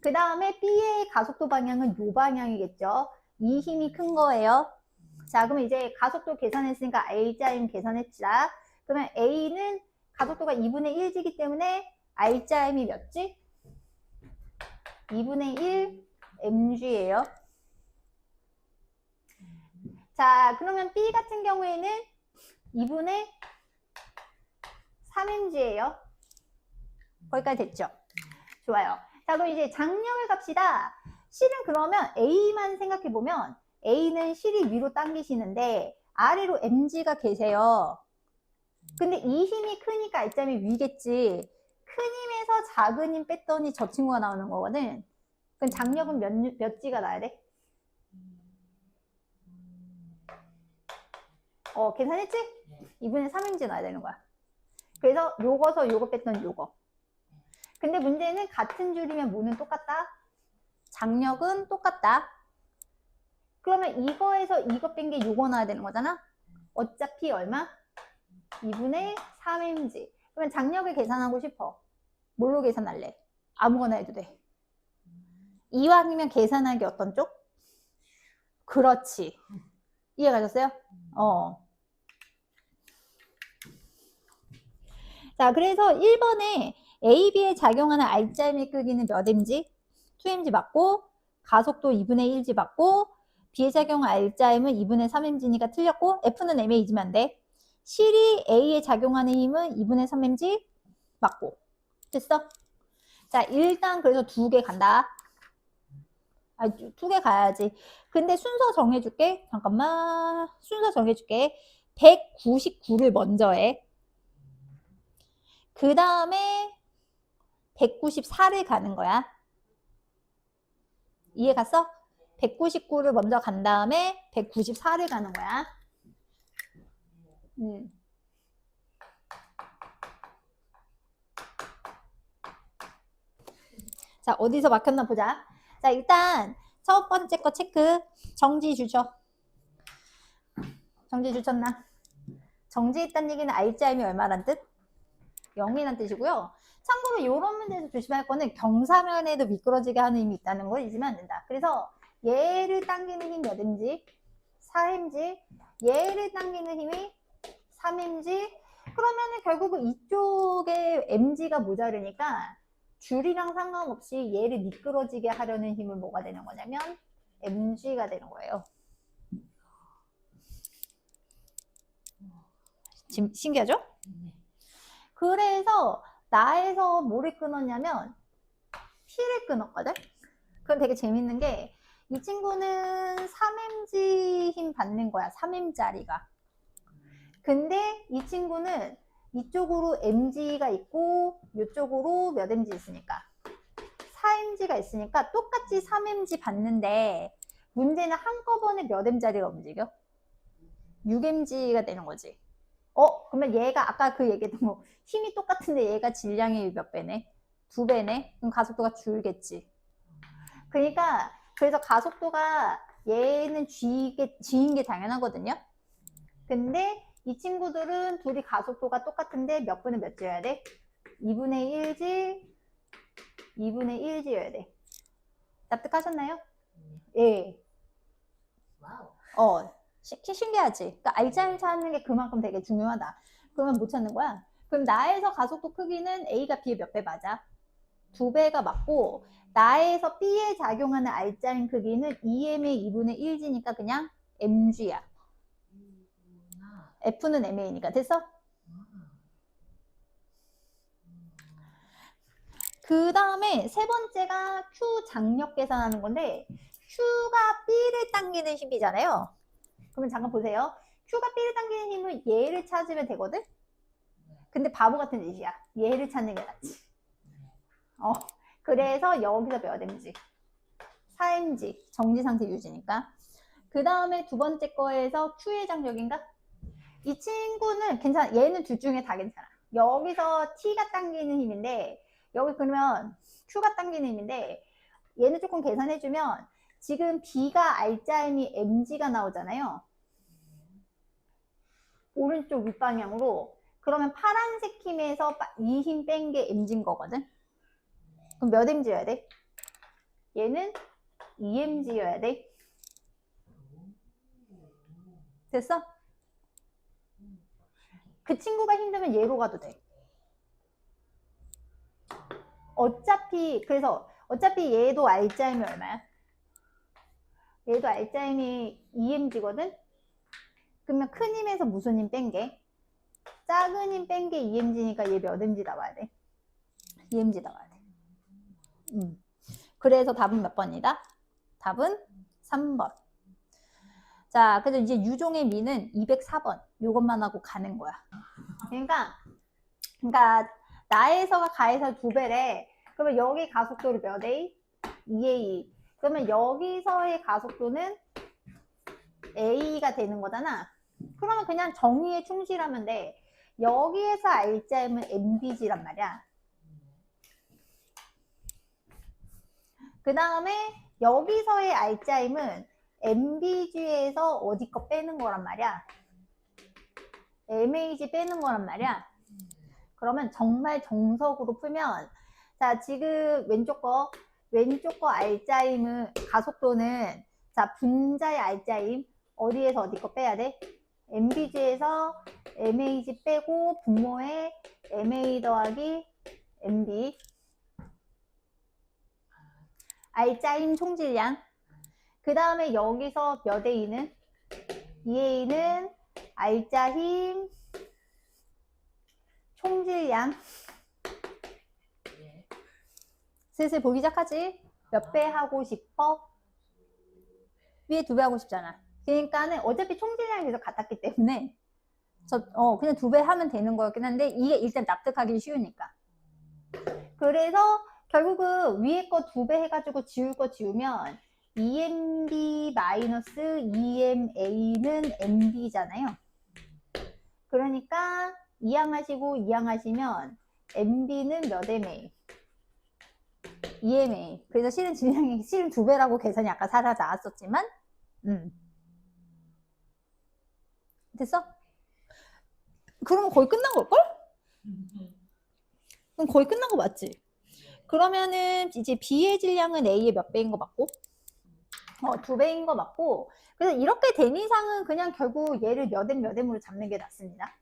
그 다음에 B의 가속도 방향은 요 방향이겠죠. 이 힘이 큰 거예요. 자, 그럼 이제 가속도 계산했으니까 R자임 계산했자. 그러면 A는 가속도가 2분의 1지기 때문에 R자임이 몇지? 2분의 1 mg예요. 자, 그러면 B 같은 경우에는 2분의 3mg예요. 거기까지 됐죠? 좋아요. 자, 그럼 이제 장력을 갑시다. 실은 그러면 A만 생각해보면 A는 실이 위로 당기시는데 아래로 mg가 계세요. 근데 이 힘이 크니까 R점이 위겠지. 큰 힘에서 작은 힘 뺐더니 저 친구가 나오는 거거든. 그럼 장력은 몇 G가 나야 돼? 계산했지? 2분의 3mg 나야 되는 거야. 그래서 요거서 요거 뺐더니 요거. 근데 문제는 같은 줄이면 뭐는 똑같다? 장력은 똑같다. 그러면 이거에서 이거 뺀 게 요거 나야 되는 거잖아? 어차피 얼마? 2분의 3mg. 그러면 장력을 계산하고 싶어. 뭘로 계산할래? 아무거나 해도 돼. 이왕이면 계산하기 어떤 쪽? 그렇지. 이해가셨어요? 자, 그래서 1번에 A, B에 작용하는 R자임의 크기는 몇 mg? 2mg 맞고, 가속도 2분의 1g 맞고, B에 작용한 R자임은 2분의 3mg니까 틀렸고, F는 MA지면 안 돼. 실이 A에 작용하는 힘은 2분의 3mg 맞고. 됐어? 자, 일단 그래서 2개 간다. 아, 2개 가야지. 근데 순서 정해줄게. 잠깐만. 순서 정해줄게. 199를 먼저 해. 그 다음에 194를 가는 거야. 이해 갔어? 199를 먼저 간 다음에 194를 가는 거야. 자, 어디서 막혔나 보자. 자, 일단 첫 번째 거 체크. 정지 주죠. 정지 주쳤나? 정지했다는 얘기는 R자임이 얼마란 뜻? 0이란 뜻이고요. 참고로 이런 문제에서 조심할 거는 경사면에도 미끄러지게 하는 힘이 있다는 걸 잊으면 안 된다. 그래서 얘를 당기는 힘 몇 mg? 4mg. 얘를 당기는 힘이 3mg. 그러면은 결국은 이쪽에 mg가 모자르니까 줄이랑 상관없이 얘를 미끄러지게 하려는 힘은 뭐가 되는 거냐면 mg가 되는 거예요. 지금 신기하죠? 그래서 나에서 뭐를 끊었냐면 P를 끊었거든? 그럼 되게 재밌는 게 이 친구는 3mg 힘 받는 거야. 3m짜리가. 근데 이 친구는 이쪽으로 mg가 있고 이쪽으로 몇 mg 있으니까 4mg가 있으니까 똑같이 3mg 받는데 문제는 한꺼번에 몇 m짜리가 움직여? 6mg가 되는 거지. 그러면 얘가 아까 그 얘기했던 뭐 힘이 똑같은데 얘가 질량이 몇 배네? 2배네? 그럼 가속도가 줄겠지. 그러니까 그래서 가속도가 얘는 G인 게 당연하거든요. 근데 이 친구들은 둘이 가속도가 똑같은데 몇 분의 몇 G여야 돼? 2분의 1G, 2분의 1G여야 돼. 납득하셨나요? 예.
와우.
신기하지? 그러니까 R자임 찾는 게 그만큼 되게 중요하다. 그러면 못 찾는 거야. 그럼 나에서 가속도 크기는 A가 B의 몇 배 맞아? 2배가 맞고 나에서 B에 작용하는 R자임 크기는 2m의 2분의 1G니까 그냥 mg야. F는 MA니까. 됐어? 그 다음에 세 번째가 Q 장력 계산하는 건데 Q가 B를 당기는 힘이잖아요. 그러면 잠깐 보세요. Q가 B를 당기는 힘은 얘를 찾으면 되거든? 근데 바보 같은 짓이야. 얘를 찾는 게 낫지. 그래서 여기서 몇 mg? 4mg. 정지 상태 유지니까. 그 다음에 두 번째 거에서 Q의 장력인가? 이 친구는 괜찮아. 얘는 둘 중에 다 괜찮아. 여기서 T가 당기는 힘인데 여기 그러면 Q가 당기는 힘인데 얘는 조금 계산해주면 지금 B가 R자임이 MG가 나오잖아요. 오른쪽 윗방향으로. 그러면 파란색 힘에서 이 힘 뺀 게 Mg인 거거든. 그럼 몇 Mg여야 돼? 얘는 2Mg여야 돼. 됐어? 그 친구가 힘들면 얘로 가도 돼. 그래서 어차피 얘도 R자임이 얼마야? 얘도 R자임이 2Mg거든? 그러면 큰 힘에서 무슨 힘 뺀 게? 작은 힘 뺀 게 2Mg니까 얘 몇 Mg 나와야 돼? 2Mg 나와야 돼. 그래서 답은 몇 번이다? 답은 3번. 자, 그래서 이제 유종의 미는 204번. 요것만 하고 가는 거야. 그러니까 나에서가 가에서 2배래. 그러면 여기 가속도를 몇 A? 2A. 그러면 여기서의 가속도는 A가 되는 거잖아. 그러면 그냥 정의에 충실하면 돼. 여기에서 R자임은 MBG란 말이야. 그 다음에 여기서의 R자임은 MBG에서 어디 거 빼는 거란 말이야. MAG 빼는 거란 말이야. 그러면 정말 정석으로 풀면, 자, 지금 왼쪽 거 R자임은, 가속도는, 자, 분자의 R자임, 어디에서 어디 거 빼야 돼? MBG에서 MAG 빼고, 분모에 MA 더하기 MB. R자임 총질량. 그 다음에 여기서 몇 A는? 2A는 R자 힘 총질량. 슬슬 보기 시작하지? 몇 배 하고 싶어? 위에 2배 하고 싶잖아. 그러니까는 어차피 총질량이 계속 같았기 때문에 그냥 2배 하면 되는 거였긴 한데 이게 일단 납득하기 쉬우니까. 그래서 결국은 위에 거 2배 해가지고 지울 거 지우면 2MB 마이너스 2MA는 MB잖아요. 그러니까 이항하시고 이항하시면 MB는 몇 MA? 2MA. 그래서 실은 질량이 2배라고 계산이 아까 살아 나왔었지만 됐어? 그러면 거의 끝난 걸걸? 그럼 거의 끝난 거 맞지? 그러면은 이제 B의 질량은 A의 몇 배인 거 맞고 2배인 거 맞고, 그래서 이렇게 된 이상은 그냥 결국 얘를 몇 M으로 잡는 게 낫습니다.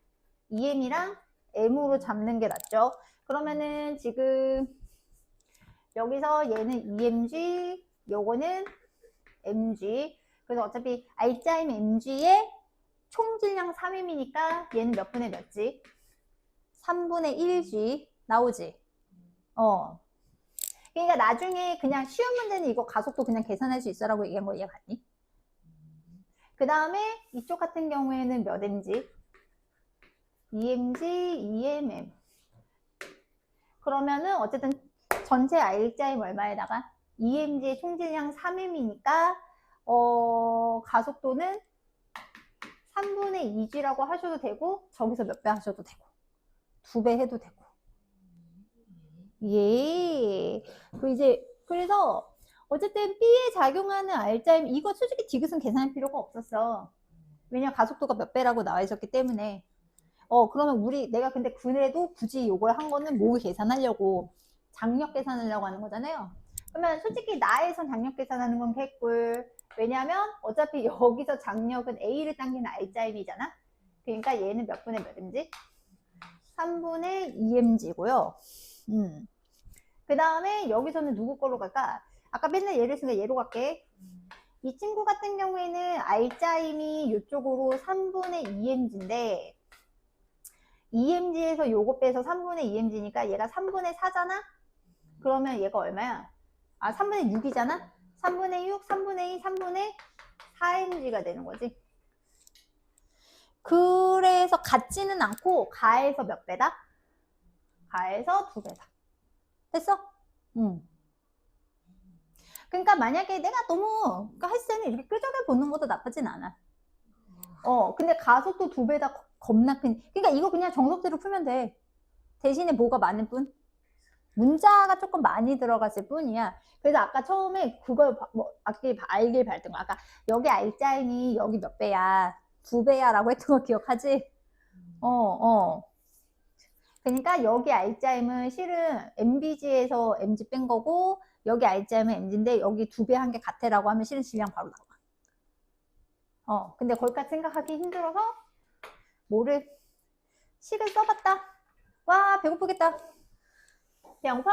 2M이랑 M으로 잡는 게 낫죠. 그러면은 지금 여기서 얘는 2mg, 요거는 mg. 그래서 어차피 R자임 mg의 총질량 3m이니까 얘는 몇 분의 몇지? 3분의 1g 나오지. 그러니까 나중에 그냥 쉬운 문제는 이거 가속도 그냥 계산할 수 있어라고 얘기한 거 이해 갔니? 그 다음에 이쪽 같은 경우에는 몇 mg? 2mg, 2mm. 그러면은 어쨌든 전체 R자임 얼마에다가 2mg의 총질량 3m이니까 가속도는 3분의 2g라고 하셔도 되고 저기서 몇 배 하셔도 되고 2배 해도 되고. 예. 그래서 어쨌든 B에 작용하는 R자임 이거 솔직히 디귿은 계산할 필요가 없었어. 왜냐 가속도가 몇 배라고 나와 있었기 때문에. 그러면 내가 근데 그래도 굳이 요걸 한 거는 뭐 계산하려고 장력 계산하려고 하는 거잖아요. 그러면 솔직히 나에선 장력 계산하는 건 개꿀. 왜냐면 어차피 여기서 장력은 A를 당기는 R자임이잖아. 그러니까 얘는 몇 분의 몇 mg? 3분의 2mg고요. 그 다음에 여기서는 누구 걸로 갈까? 아까 맨날 얘를 쓰니까 얘로 갈게. 이 친구 같은 경우에는 R자임이 이쪽으로 3분의 2mg인데 2mg에서 요거 빼서 3분의 2mg니까 얘가 3분의 4잖아? 그러면 얘가 얼마야? 3분의 6이잖아? 3분의 6, 3분의 2, 3분의 4mg가 되는 거지. 그래서 같지는 않고 가에서 몇 배다? 가에서 2배다. 됐어? 그러니까 만약에 내가 너무 할 때는 이렇게 끄적여 보는 것도 나쁘진 않아. 근데 가속도 2배다 겁나 큰. 그러니까 이거 그냥 정석대로 풀면 돼. 대신에 뭐가 많은 뿐? 문자가 조금 많이 들어갔을 뿐이야. 그래서 아까 처음에 그걸 알길 바랬던 거. 아까 여기 알짜인이 여기 몇 배야? 2배야 라고 했던 거 기억하지? 그러니까 여기 알짜임은 실은 MBG에서 MG 뺀 거고 여기 알짜임은 MG인데 여기 2배 한 게 같애라고 하면 실은 질량 바로 나와. 근데 거기까지 생각하기 힘들어서 뭐를 식을 써봤다. 와 배고프겠다. 배고파?